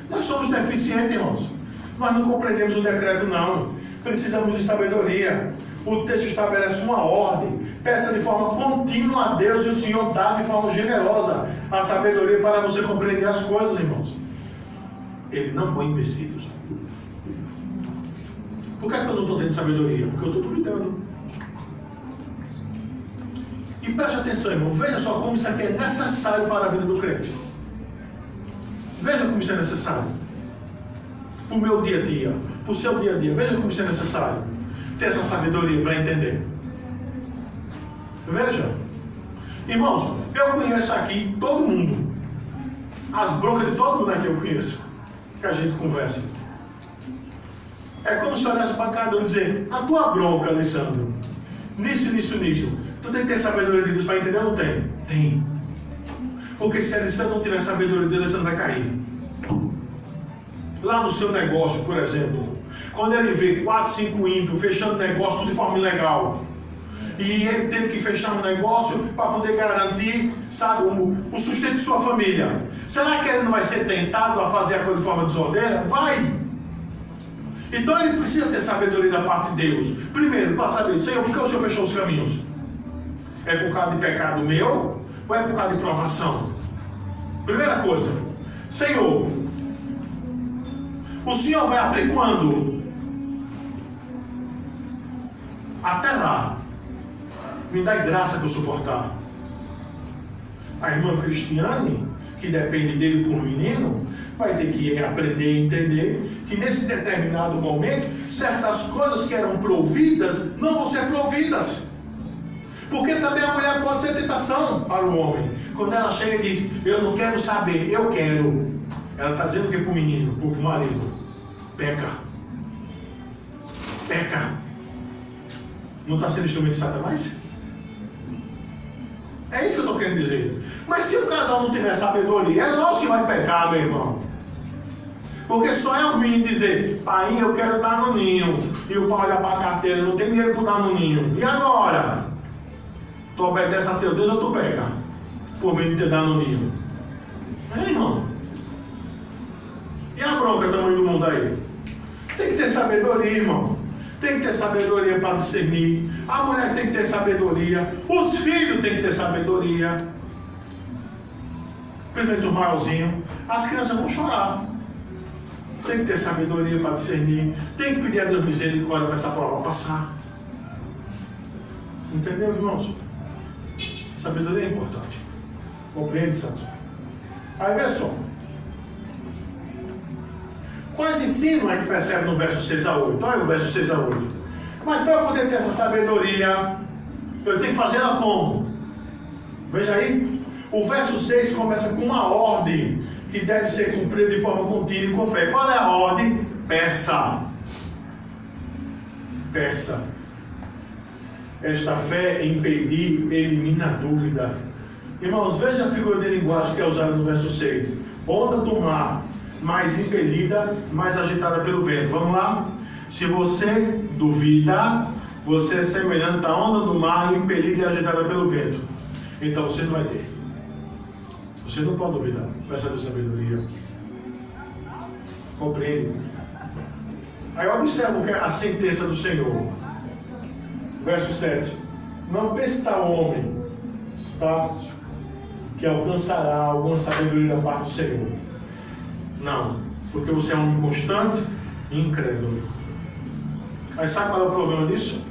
Nós somos deficientes, irmãos. Nós não compreendemos o decreto, não. Precisamos de sabedoria. O texto estabelece uma ordem. Peça de forma contínua a Deus e o Senhor dá de forma generosa a sabedoria para você compreender as coisas, irmãos. Ele não põe empecilhos. Por que é que eu não estou tendo sabedoria? Porque eu estou duvidando. E preste atenção, irmão. Veja só como isso aqui é necessário para a vida do crente. Veja como isso é necessário. Para o meu dia a dia, para o seu dia a dia. Veja como isso é necessário. Ter essa sabedoria para entender. Veja. Irmãos, eu conheço aqui todo mundo. As broncas de todo mundo aqui eu conheço. Que a gente conversa. É como se olhasse para cada um e dizer: a tua bronca, Alessandro, nisso. Tu tem que ter sabedoria de Deus para entender ou não tem? Tem. Porque se Alessandro não tiver sabedoria de Deus, Alessandro vai cair. Lá no seu negócio, por exemplo, quando ele vê 4, 5 ímpios fechando negócio tudo de forma ilegal, e ele teve que fechar um negócio para poder garantir, sabe, o sustento de sua família, será que ele não vai ser tentado a fazer a coisa de forma desordeira? Vai! Então ele precisa ter sabedoria da parte de Deus. Primeiro, para saber: Senhor, por que o Senhor fechou os caminhos? É por causa de pecado meu ou é por causa de provação? Primeira coisa: Senhor, o Senhor vai abrir quando? Até lá. Me dá graça para eu suportar. A irmã Cristiane, que depende dele por menino, vai ter que aprender a entender que nesse determinado momento, certas coisas que eram providas não vão ser providas. Porque também a mulher pode ser tentação para o homem. Quando ela chega e diz, eu não quero saber, eu quero. Ela está dizendo o que para o menino, para o marido? Peca. Peca. Não está sendo instrumento de Satanás? É isso que eu estou querendo dizer. Mas se o casal não tiver sabedoria, é lógico que vai pecar, meu irmão. Porque só é o menino dizer, pai, eu quero dar no ninho. E o pai olhar para a carteira, não tem dinheiro para dar no ninho. E agora? Tu obedece a teu Deus ou tu peca? Por medo de ter dado no ninho. É, irmão. E a bronca do tamanho do mundo aí? Tem que ter sabedoria, irmão. Tem que ter sabedoria para discernir. A mulher tem que ter sabedoria. Os filhos têm que ter sabedoria. Principalmente o maiorzinho. As crianças vão chorar. Tem que ter sabedoria para discernir. Tem que pedir a Deus misericórdia para essa prova passar. Entendeu, irmãos? Sabedoria é importante. Compreende, Santos? Aí, vê só. Quais ensinos a gente percebe no verso 6 a 8? Olha o verso 6 a 8. Mas para eu poder ter essa sabedoria, eu tenho que fazê-la como? Veja aí. O verso 6 começa com uma ordem que deve ser cumprida de forma contínua e com fé. Qual é a ordem? Peça. Peça. Esta fé em pedir elimina a dúvida. Irmãos, veja a figura de linguagem que é usada no verso 6. Onda do mar, mais impelida, mais agitada pelo vento. Vamos lá? Se você duvida, você é semelhante à onda do mar, impelida e agitada pelo vento. Então você não vai ter. Você não pode duvidar. Peça de sabedoria. Compreende? Aí observa o que é a sentença do Senhor. Verso 7. Não pense tal homem, tá? Que alcançará alguma sabedoria da parte do Senhor. Não, porque você é um inconstante e incrédulo. Mas sabe qual é o problema disso?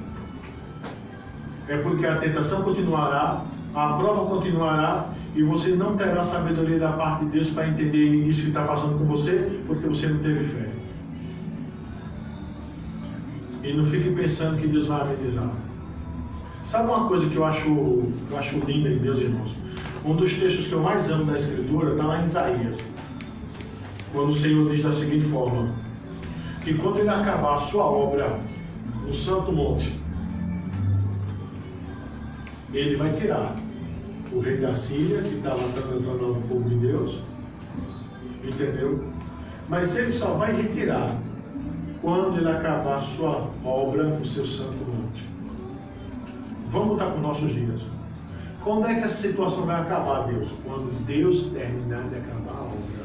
É porque a tentação continuará, a prova continuará, e você não terá sabedoria da parte de Deus para entender isso que está passando com você, porque você não teve fé. E não fique pensando que Deus vai amenizar. Sabe uma coisa que eu acho linda em Deus, irmãos? Um dos textos que eu mais amo da Escritura está lá em Isaías. Quando o Senhor diz da seguinte forma: que quando Ele acabar a sua obra no Santo Monte, Ele vai tirar o rei da Síria, que está lá transando o povo de Deus, entendeu? Mas Ele só vai retirar quando Ele acabar a sua obra no seu Santo Monte. Vamos voltar para os nossos dias. Quando é que essa situação vai acabar, Deus? Quando Deus terminar de acabar a obra.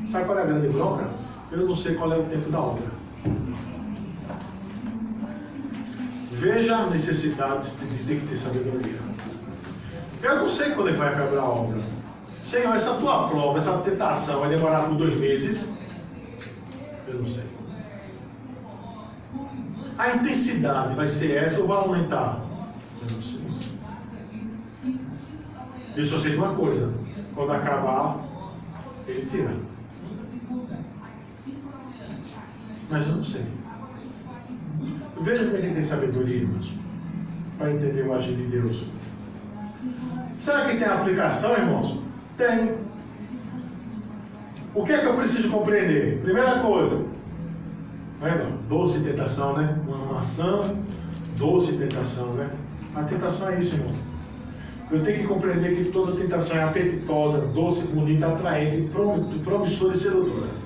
Sabe qual é a grande bronca? Eu não sei qual é o tempo da obra. Veja a necessidade de ter que ter sabedoria. Eu não sei quando é que vai acabar a obra. Senhor, essa tua prova, essa tentação vai demorar por 2 meses? Eu não sei. A intensidade vai ser essa ou vai aumentar? Eu não sei. Eu só sei de uma coisa: quando acabar, Ele tira. Mas eu não sei. Veja como ele tem sabedoria, irmãos, para entender o agir de Deus. Será que tem aplicação, irmãos? Tem. O que é que eu preciso compreender? Primeira coisa, doce tentação, né? Uma maçã, doce tentação, né? A tentação é isso, irmão. Eu tenho que compreender que toda tentação é apetitosa, doce, bonita, atraente, promissora e sedutora.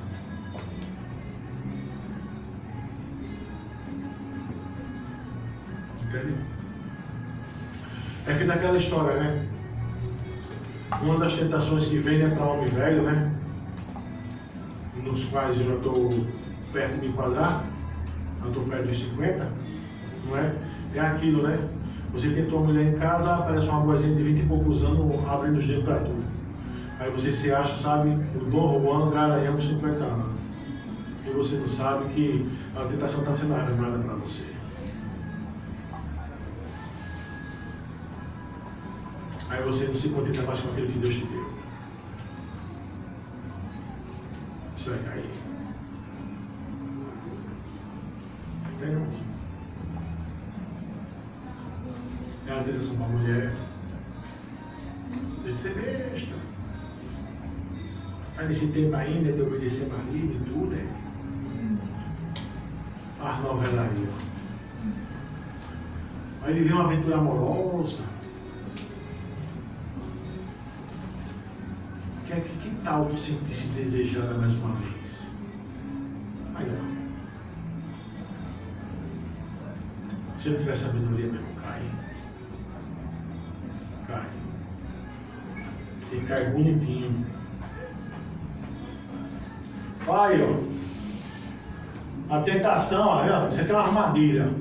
Entendeu? É fim daquela história, né? Uma das tentações que vem é para homem velho, né? Nos quais eu já estou perto de me enquadrar, eu estou perto dos 50, não é? É aquilo, né? Você tem tua mulher em casa, aparece uma boazinha de 20 e poucos anos abrindo os dedos para tudo. Aí você se acha, sabe, o Dom Juan garanhando 50 anos. E você não sabe que a tentação está sendo armada para você. Aí você não se contenta mais com aquilo que Deus te deu. Segue aí. Entendeu? É a direção para a mulher. De ser besta. Mas nesse tempo ainda de obedecer marido e tudo, as novelarias. Aí ele vê uma aventura amorosa. Que tal tu sentir-se desejada mais uma vez? Aí não. Se eu tiver sabedoria mesmo, cai. Cai. E cai bonitinho. Aí, ó. A tentação, ó, isso aqui é uma armadilha.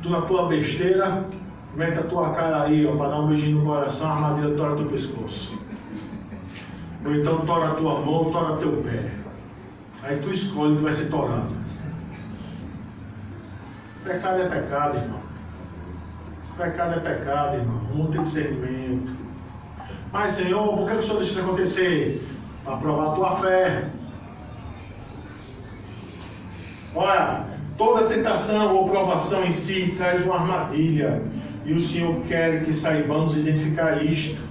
Tu na tua besteira, mete a tua cara aí, ó, para dar um beijinho no coração, a armadilha tora teu pescoço. Ou então tora a tua mão, tora teu pé. Aí tu escolhe o que vai ser torado. Pecado é pecado, irmão. Pecado é pecado, irmão. Não tem discernimento. Mas, Senhor, por que o Senhor deixa isso acontecer? Para provar a tua fé. Olha, toda tentação ou provação em si traz uma armadilha. E o Senhor quer que saibamos identificar isto.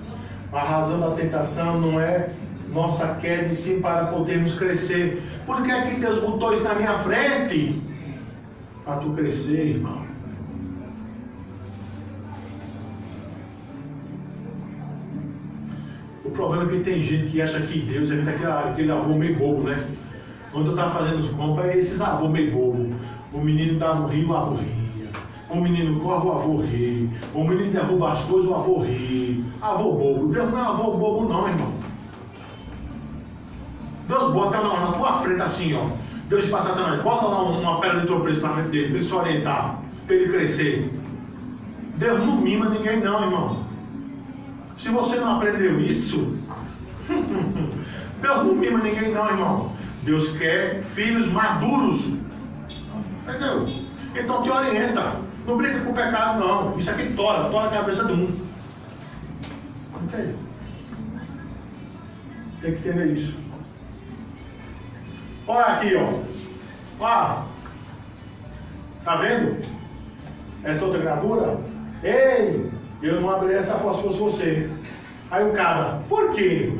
A razão da tentação não é nossa queda, e sim para podermos crescer. Por que é que Deus botou isso na minha frente? Para tu crescer, irmão. O problema é que tem gente que acha que Deus é aquele avô meio bobo, né? Quando eu estava fazendo os compras, é esses avô meio bobo. O menino dá no rio, o avô ria. O menino corre, o avô ri. O menino derruba as coisas, o avô ri. Avô bobo. Deus não é avô bobo não, irmão. Deus bota na tua frente assim, ó. Deus para Satanás, bota lá uma pedra de tropeço na frente dele, para ele se orientar, para ele crescer. Deus não mima ninguém não, irmão. Se você não aprendeu isso, Deus não mima ninguém não, irmão. Deus quer filhos maduros. Entendeu? Então te orienta. Não brinca com o pecado, não. Isso aqui tora a cabeça de um. Entende? Tem que entender isso. Olha aqui, ó. Olha. Tá vendo? Essa outra gravura? Ei, eu não abri essa após se fosse você. Aí o cara, por quê?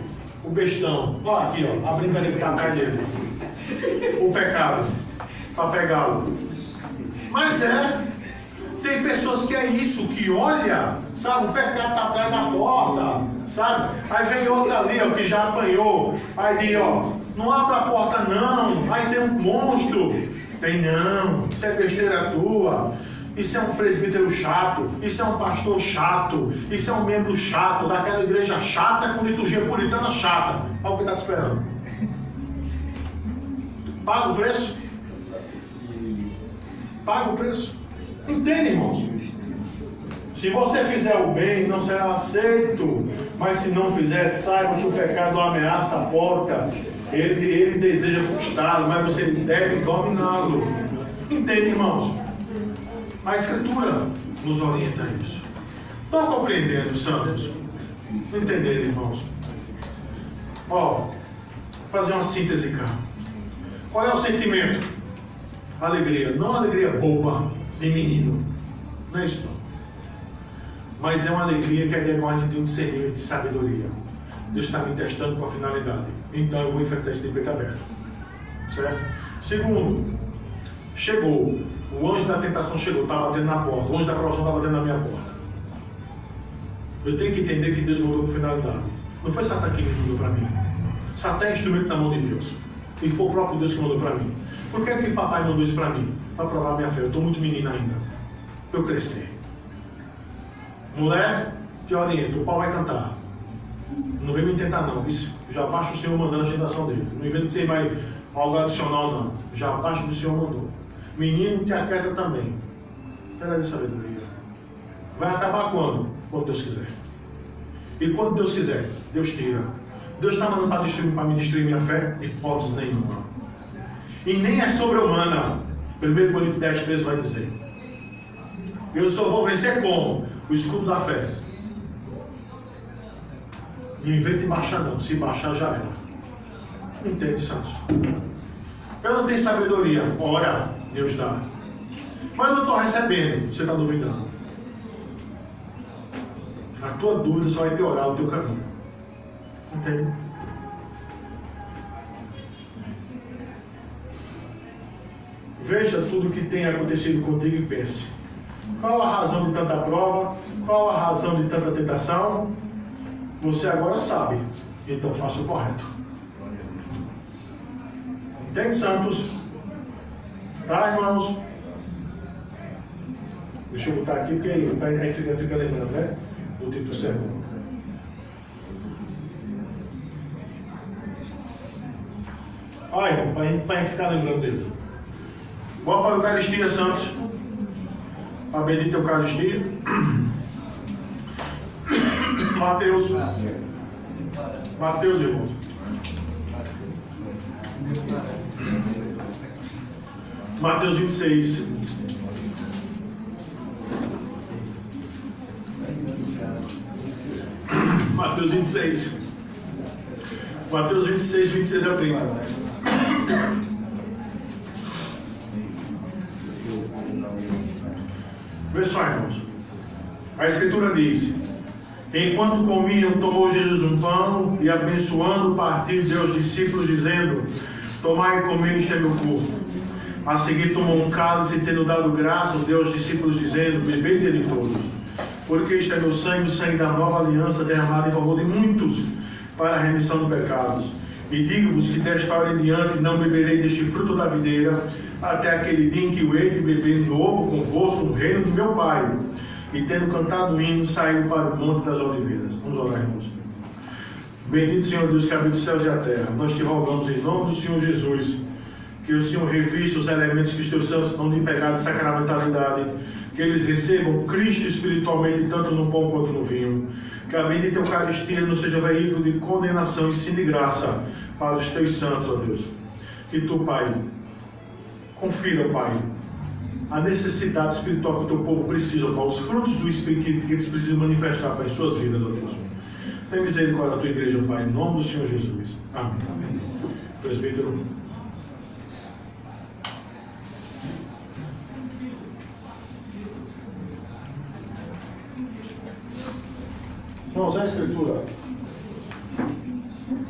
O bestão. Olha aqui, ó. A brincadeira que tá atrás dele. O pecado. Para pegá-lo. Mas tem pessoas que é isso, que olha, sabe, o pecado está atrás da porta, sabe? Aí vem outra ali, ó, que já apanhou. Aí diz, ó, não abra a porta não, aí tem um monstro. Tem não, isso é besteira tua. Isso é um presbítero chato, isso é um pastor chato, isso é um membro chato, daquela igreja chata com liturgia puritana chata. Olha o que está te esperando. Paga o preço? Paga o preço. Entende, irmãos? Se você fizer o bem, não será aceito. Mas se não fizer, saiba que o pecado ameaça a porta. Ele deseja conquistá-lo, mas você deve dominá-lo. Entende, irmãos? A Escritura nos orienta a isso. Estão compreendendo, santos? Entenderam, irmãos? Ó, vou fazer uma síntese cá. Qual é o sentimento? Alegria. Não alegria boba de menino. Não é isso não. Mas é uma alegria que é decorrente de um discernimento de sabedoria. Deus está me testando com a finalidade. Então eu vou enfrentar esse de peito aberto. Certo? Segundo, chegou. O anjo da tentação chegou, está batendo na porta. O anjo da provação está batendo na minha porta. Eu tenho que entender que Deus mandou com finalidade. Não foi Satã que me mandou para mim. Satã é instrumento na mão de Deus. E foi o próprio Deus que mandou para mim. Por que é que papai mandou isso para mim? Para provar minha fé. Eu estou muito menina ainda. Para eu crescer. Mulher, te orienta. O pau vai cantar. Não vem me tentar não. Já baixa o Senhor mandando a agitação dele. Não inventa que você vai algo adicional não. Já baixa o que o Senhor mandou. Menino, te aquieta também. Pera de sabedoria. Vai acabar quando? Quando Deus quiser. E quando Deus quiser, Deus tira. Deus está mandando para me destruir minha fé? Hipótese nenhuma. E nem é sobre-humana. 1 Coríntios 10, 13 vai dizer. Eu só vou vencer como? O escudo da fé. Não invente baixar não. Se baixar já era. Entende, santos? Eu não tenho sabedoria. Ora, Deus dá. Mas eu não estou recebendo. Você está duvidando. A tua dúvida só vai piorar o teu caminho. Entende? Veja tudo o que tem acontecido contigo e pense. Qual a razão de tanta prova? Qual a razão de tanta tentação? Você agora sabe. Então faça o correto. Entende, santos? Tá, irmãos? Deixa eu botar aqui, porque aí fica lembrando, né? Do título do sermão. Olha, para a gente ficar lembrando dele. Vamos para a Eucaristia, santos. A bendita Eucaristia. Mateus, irmãos. Mateus 26. Mateus 26. Mateus 26, 26 a 30. Vê só, irmãos. A Escritura diz: enquanto comiam, tomou Jesus um pão e, abençoando, partiu, deu aos discípulos, dizendo: tomai e comei, este é meu corpo. A seguir tomou um cálice, tendo dado graças, deu aos discípulos, dizendo: bebei dele todos, porque este é meu sangue, o sangue da nova aliança, derramado em favor de muitos, para a remissão de pecados. E digo-vos que desta hora em diante não beberei deste fruto da videira, até aquele dia em que o hei de beber de novo convosco no reino de meu Pai. E tendo cantado o hino, saiu para o monte das oliveiras. Vamos orar, irmãos. Bendito Senhor Deus, que habita os céus e a terra, nós te rogamos em nome do Senhor Jesus, que o Senhor revista os elementos que os teus santos dão de pecado e sacramentalidade, que eles recebam Cristo espiritualmente, tanto no pão quanto no vinho. Que a bendita Eucaristia não seja veículo de condenação e sim de graça para os teus santos, ó Deus. Que tu, Pai, confira, Pai, a necessidade espiritual que o teu povo precisa, Pai, os frutos do Espírito que eles precisam manifestar para as suas vidas, ó Deus. Tem misericórdia da tua igreja, Pai, em nome do Senhor Jesus. Amém. Presbítero. Irmãos, a Escritura,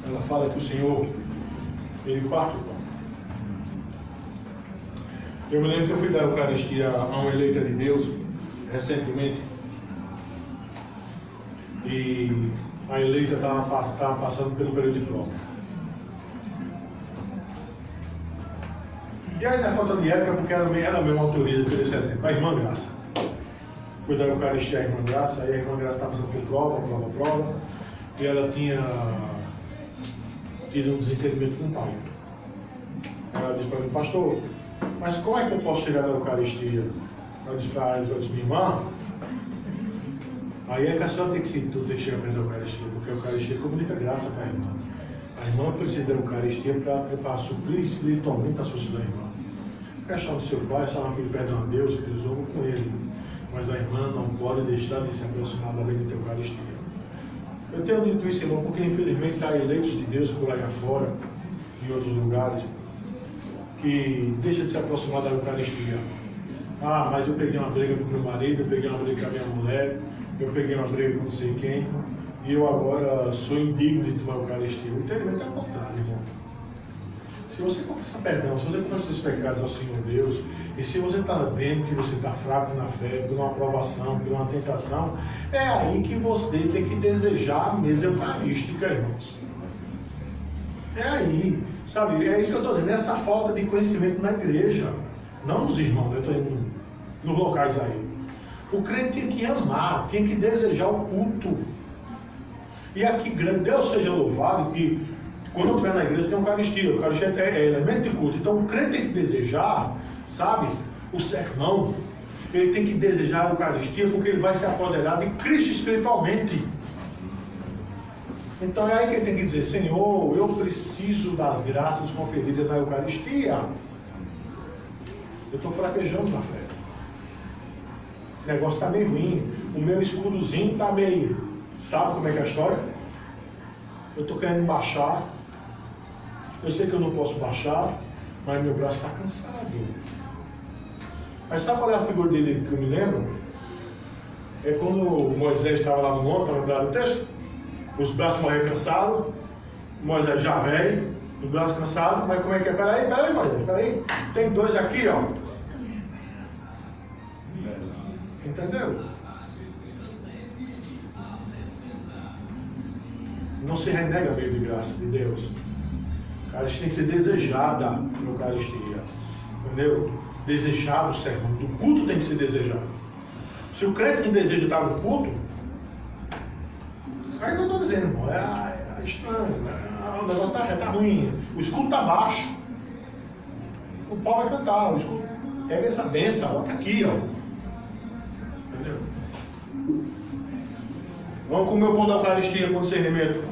ela fala que o Senhor, ele parte o pão. Eu me lembro que eu fui dar a Eucaristia a uma eleita de Deus, recentemente, e a eleita estava passando pelo período de prova. E aí, na falta de época, porque ela mesmo autoriza, que eu disse assim, a irmã Graça. Fui dar a Eucaristia à irmã Graça, aí a irmã Graça estava passando por prova, e ela tinha tido um desentendimento com o pai. Ela disse para mim: pastor, mas como é que eu posso chegar na Eucaristia? Eu disse para ela, minha irmã, aí é que a senhora tem que sentir, tu tem que chegar perto da Eucaristia, porque a Eucaristia comunica graça para a irmã. A irmã precisa da Eucaristia para suprir espiritualmente a sua irmã. A questão do seu pai, só não pedir perdão a Deus, que usou com ele. Mas a irmã não pode deixar de se aproximar da bendita Eucaristia. Eu tenho dito isso, irmão, porque infelizmente há eleitos de Deus por aí afora, em outros lugares, que deixam de se aproximar da Eucaristia. Ah, mas eu peguei uma briga com meu marido, eu peguei uma briga com a minha mulher, eu peguei uma briga com não sei quem, e eu agora sou indigno de tomar a Eucaristia. O entendimento é o contrário, irmão. Se você confessa perdão, se você confessa seus pecados ao Senhor Deus, e se você está vendo que você está fraco na fé, por uma aprovação, por uma tentação, é aí que você tem que desejar a mesa eucarística, irmãos. É aí, sabe? É isso que eu estou dizendo, essa falta de conhecimento na igreja, não nos irmãos, eu estou indo nos locais aí. O crente tem que amar, tem que desejar o culto. E aqui, Deus seja louvado, que quando eu estiver na igreja tem Eucaristia. A Eucaristia é elemento de culto. Então o crente tem que desejar, sabe, o sermão. Ele tem que desejar a Eucaristia, porque ele vai se apoderar de Cristo espiritualmente. Então é aí que ele tem que dizer: Senhor, eu preciso das graças conferidas na Eucaristia. Eu estou fraquejando na fé. O negócio está meio ruim. O meu escudozinho está meio... Sabe como é que é a história? Eu estou querendo baixar. Eu sei que eu não posso baixar, mas meu braço está cansado. Mas sabe qual é a figura dele que eu me lembro? É quando Moisés estava lá no monte, está lembrado do texto? Os braços morreram cansados, Moisés já velho, os braços cansados, mas como é que é? Peraí, Moisés, peraí. Tem dois aqui, ó. Entendeu? Não se renega a meio de graça de Deus. A Eucaristia tem que ser desejada na Eucaristia. Entendeu? Desejado o sermão. Do culto tem que ser desejado. Se o crente não deseja estar no culto, aí que eu estou dizendo, irmão, é estranho, o negócio está ruim, o escudo está baixo. O pau vai cantar, o escudo. Pega essa benção, ó, tá aqui, ó. Entendeu? Vamos comer o pão da Eucaristia com discernimento.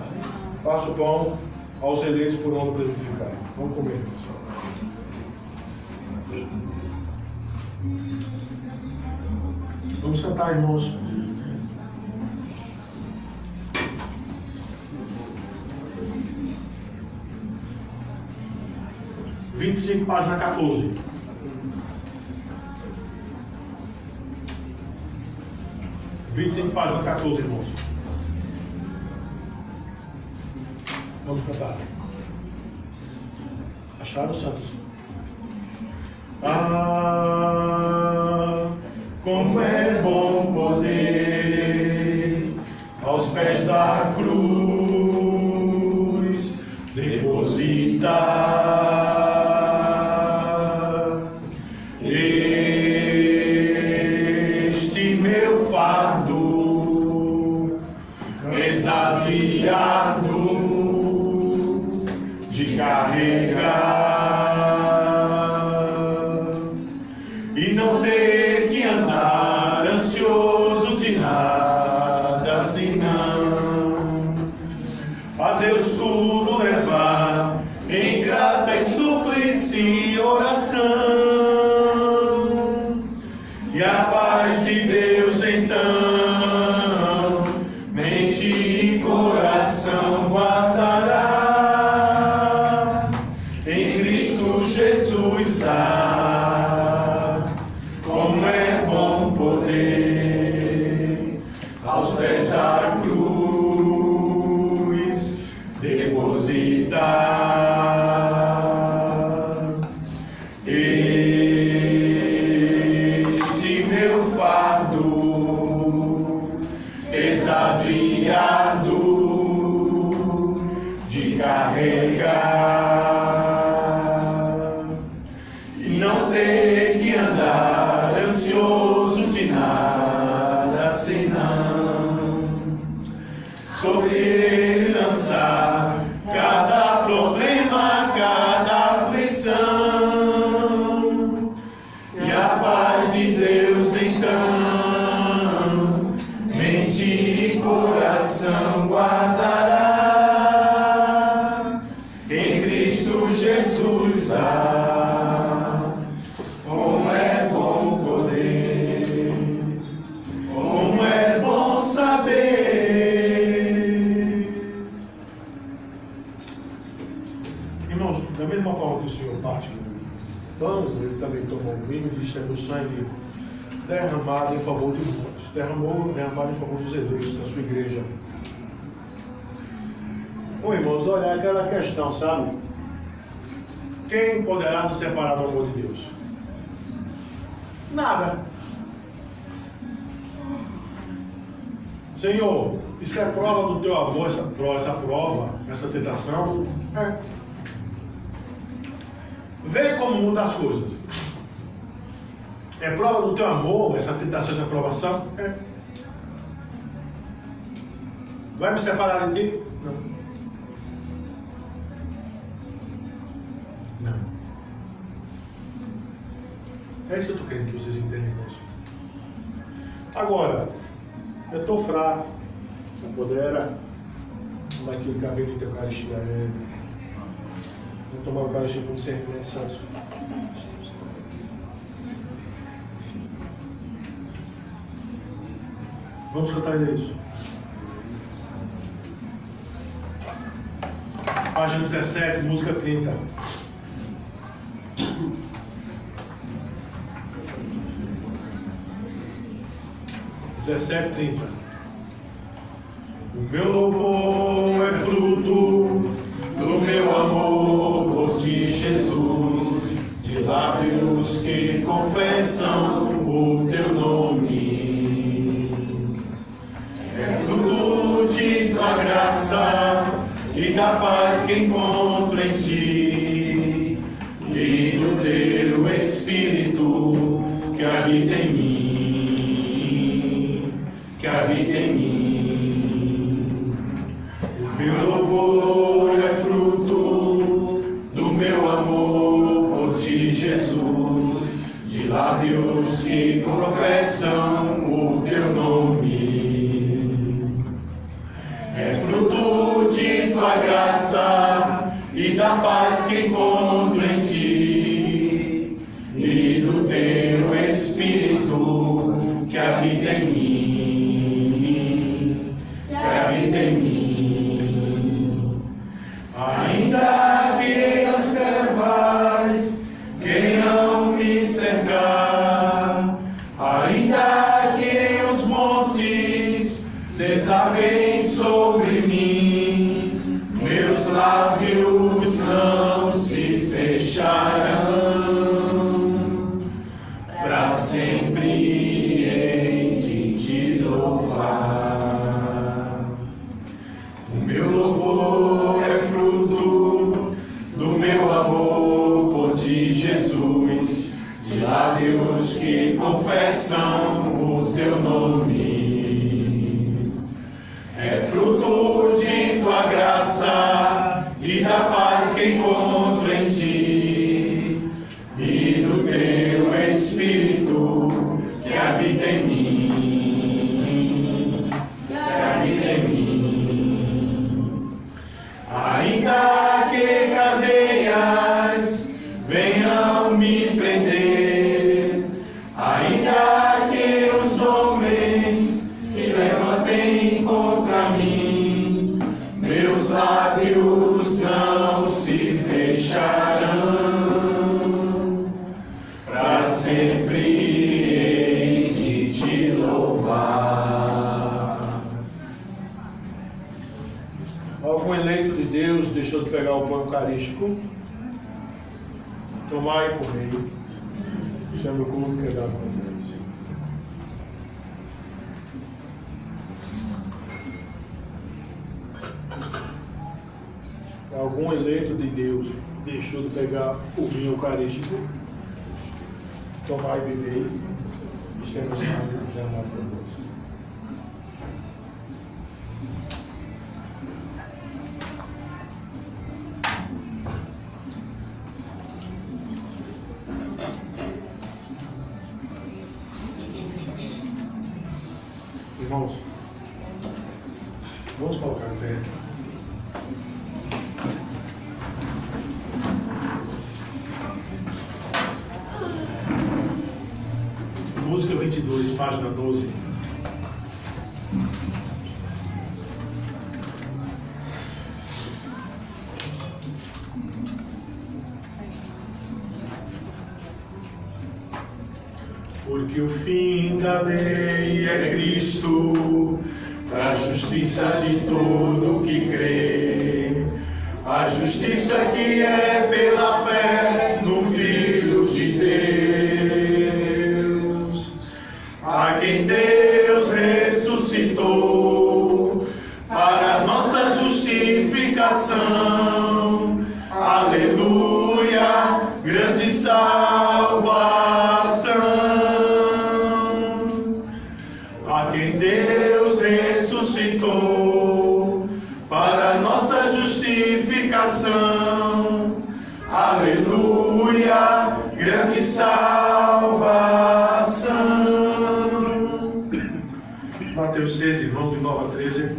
Passa o pão aos eleitos por não prejudicar. Vamos comer. Vamos cantar, irmãos. Página 14. Página 14, irmãos. Vamos cantar. Acharam, Santos? Como é bom poder aos pés da cruz depositar este meu fardo exaviado de carregar e não ter que andar ansioso de nada senão a Deus tudo levar em grata e súplice oração, e a paz de Deus então mente e coração guardará em Cristo Jesus. Como é bom poder aos pés da cruz depositar este meu fardo exaviado de carregar e não ter que andar ansioso de nada senão sobre ele lançar cada problema, cada aflição, e a paz de Deus então mente e coração guardará em Cristo Jesus. Como é bom poder, como é bom saber. Irmãos, da mesma forma que o Senhor parte do pão, ele também tomou o vinho e disse: é o sangue derramado em favor de nós, derramado em favor dos eleitos da sua igreja. Ô irmãos, olha aquela questão, sabe? Quem poderá nos separar do amor de Deus? Nada. Senhor, isso é prova do teu amor, essa tentação. Vê como muda as coisas. É prova do teu amor, essa tentação, essa provação? Vai me separar de ti? Não. Não. É isso que eu estou querendo que vocês entendam, irmãos. Agora, eu estou fraco. Se apodera daquilo que a bendita Eucaristia é. Vou tomar o Eucaristia com discernimento, Santos. Vamos cantar isso. Página 17, música 30. O meu louvor é fruto do meu amor por ti, Jesus, de lábios que confessam o teu nome. É fruto de tua graça e da paz que encontro em ti, e do teu Espírito que habita em mim, que habita em mim. Meu louvor é fruto do meu amor por ti, Jesus, de lábios que confessam o teu nome. É fruto de tua graça e da paz que encontro em ti, e do teu Espírito que habita em mim, que habita em mim. Ainda que as trevas venham me cercar, ainda que os montes desabem sobre mim, meus lábios não se fecharão, para sempre hei de te louvar. O meu louvor é fruto do meu amor por ti, Jesus, de lábios que confessam o teu nome. É fruto de tua graça e da paz que encontro em ti, e do teu Espírito que habita em mim, que habita em mim. Ainda que cadeias venham me prender, ainda que os homens se levantem contra mim, meus lábios não se fecharão, para sempre hei de te louvar. Algum eleito de Deus deixou de pegar o pão eucarístico? Tomai e comei. Chame o corpo que dá com Deus. Algum eleito de Deus deixou de pegar o vinho eucarístico? Tomai e bebei. Estamos saindo de amar por Deus. Irmãos, vamos colocar em pé. Música 22, página 12. Porque o fim da lei é Cristo, para a justiça de todo que crê, a justiça que é pela fé no Filho de Deus, a quem Deus ressuscitou para nossa justificação. Aleluia, grande salvação. A quem Deus ressuscitou para nossa justificação. Aleluia, grande salvação. Mateus 6, irmão, de 9 a 13.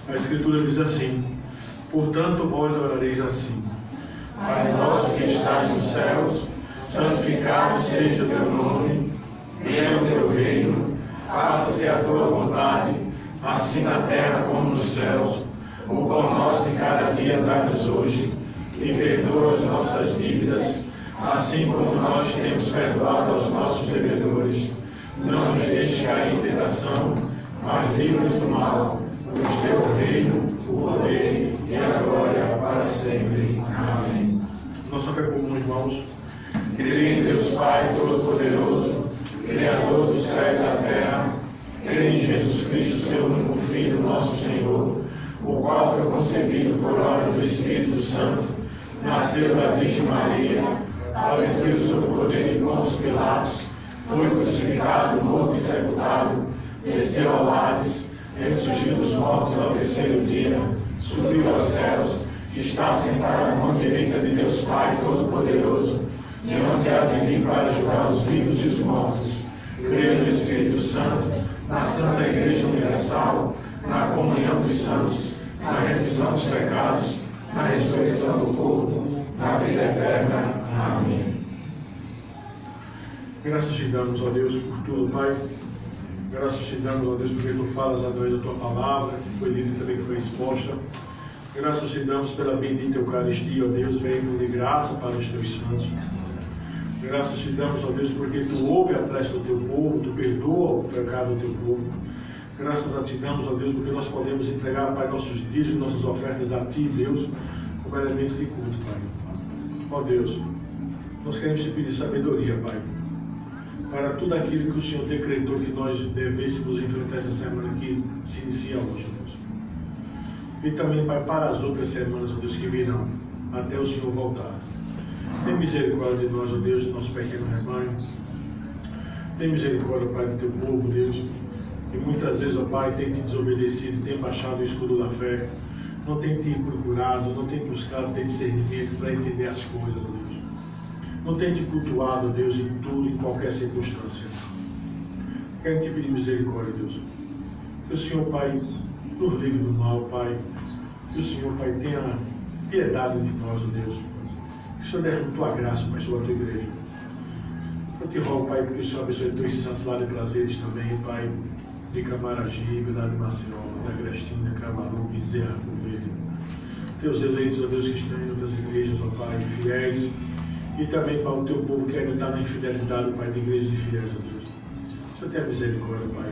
A Escritura diz assim: portanto, vós orareis assim: Pai nosso que estás nos céus, santificado seja o teu nome. Venha o teu reino, faça-se a tua vontade, assim na terra como nos céus. O pão nosso de cada dia dá-nos hoje, e perdoa as nossas dívidas, assim como nós temos perdoado aos nossos devedores. Não nos deixe cair em tentação, mas livra-nos do mal, pois teu o reino, o poder e a glória para sempre. Amém. Nossa fé comum, irmãos. Creio em Deus Pai Todo-Poderoso, Criador do céu e da terra. Creio em Jesus Cristo, seu único Filho, nosso Senhor, o qual foi concebido por obra do Espírito Santo, nasceu da Virgem Maria, padeceu sob o poder de Pôncio Pilatos, foi crucificado, morto e sepultado, desceu ao Hades, ressurgiu dos mortos ao terceiro dia, subiu aos céus, está sentado à mão direita de Deus Pai Todo-Poderoso, de onde há de vir para julgar os vivos e os mortos. Creio no Espírito Santo, na Santa Igreja Universal, na comunhão dos santos, na remissão dos pecados, na ressurreição do corpo, na vida eterna. Amém. Graças te damos, ó Deus, por tudo, Pai. Graças te damos, ó Deus, porque tu falas através da tua palavra, que foi dita e também que foi exposta. Graças te damos pela bendita Eucaristia, ó Deus, veículo de graça para os teus santos. Graças te damos, ó Deus, porque tu ouve a prece do teu povo, tu perdoa o pecado do teu povo. Graças a ti damos, ó Deus, porque nós podemos entregar, Pai, nossos dízimos, nossas ofertas a ti, Deus, como elemento de culto, Pai. Ó Deus, nós queremos te pedir sabedoria, Pai, para tudo aquilo que o Senhor decretou que nós devêssemos enfrentar essa semana que se inicia hoje, ó Deus. E também, Pai, para as outras semanas, ó Deus, que virão, até o Senhor voltar. Tem misericórdia de nós, ó Deus, do nosso pequeno rebanho. Tem misericórdia, Pai, do teu povo, Deus. E muitas vezes, ó Pai, tem te desobedecido, tem baixado o escudo da fé, não tem te procurado, não tem buscado ter discernimento para entender as coisas, ó Deus. Não tem te cultuado, ó Deus, em tudo, em qualquer circunstância. Quero te pedir misericórdia, Deus. Que o Senhor, Pai, nos livre do mal, Pai. Que o Senhor, Pai, tenha piedade de nós, ó Deus. Que o Senhor derrame tua graça, Pai, sobre a tua igreja. Eu te rogo, Pai, porque o Senhor abençoe teus santos lá de Prazeres também, Pai, de Camaragibe, lá de Maceió, da Agrestina, Camaru, Bezerra, Verde. Teus eleitos, ó Deus, que estão em outras igrejas, ó Pai, fiéis. E também para o teu povo que ainda está na infidelidade, Pai, de igreja de fiéis, ó Deus. Que o Senhor tenha misericórdia, Pai.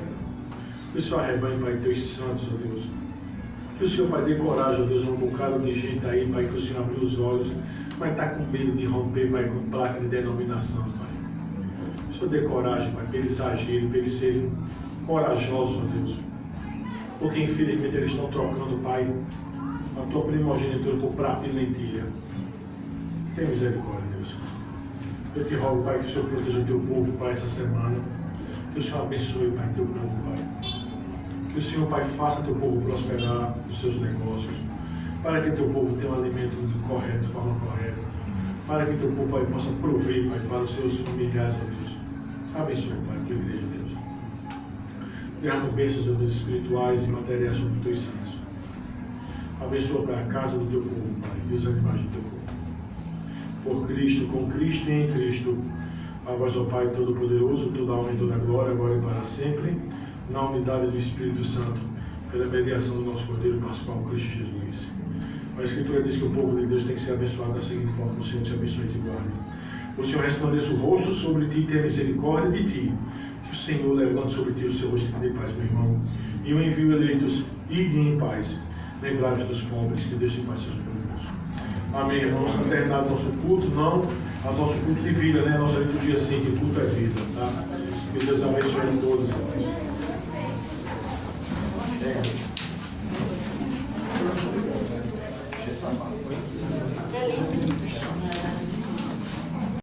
Que o Senhor arrebanhe, Pai, teus santos, ó Deus. Que o Senhor, Pai, dê coragem, ó Deus, um bocado de gente aí, Pai, que o Senhor abriu os olhos, mas está com medo de romper, Pai, com placa de denominação, Pai. Que o Senhor dê coragem, Pai, para eles agirem, para eles serem corajosos, ó Deus. Porque, infelizmente, eles estão trocando, Pai, a tua primogenitura por prato e lentilha. Tem misericórdia, Deus. Eu te rogo, Pai, que o Senhor proteja o teu povo, Pai, essa semana. Que o Senhor abençoe, Pai, teu povo, Pai. Que o Senhor, Pai, faça teu povo prosperar nos seus negócios. Para que teu povo tenha um alimento correto, de forma correta. Para que teu povo, Pai, possa prover, Pai, para os seus familiares, ó Deus. Abençoe, Pai, a tua igreja, Deus. Derrama bênçãos, ó Deus, espirituais e materiais sobre os teus santos. Abençoa, Pai, a casa do teu povo, Pai, e os animais do teu povo. Por Cristo, com Cristo e em Cristo, a vós, ó Pai Todo-Poderoso, toda a honra e toda a glória, agora e para sempre, na unidade do Espírito Santo, pela mediação do nosso Cordeiro Pascual, Cristo Jesus. A Escritura diz que o povo de Deus tem que ser abençoado da seguinte forma: o Senhor te abençoe e te guarde. O Senhor resplandeça o rosto sobre ti e tenha misericórdia de ti. Que o Senhor levante sobre ti o seu rosto e te dê paz, meu irmão. E o envio eleitos, ide em paz. Lembrai-vos dos pobres, que Deus te paz seja convosco. Amém, irmãos. Está terminado nosso culto, não o nosso culto de vida, né? Nossa liturgia assim, que culto é vida, tá? Que Deus abençoe a todos. É.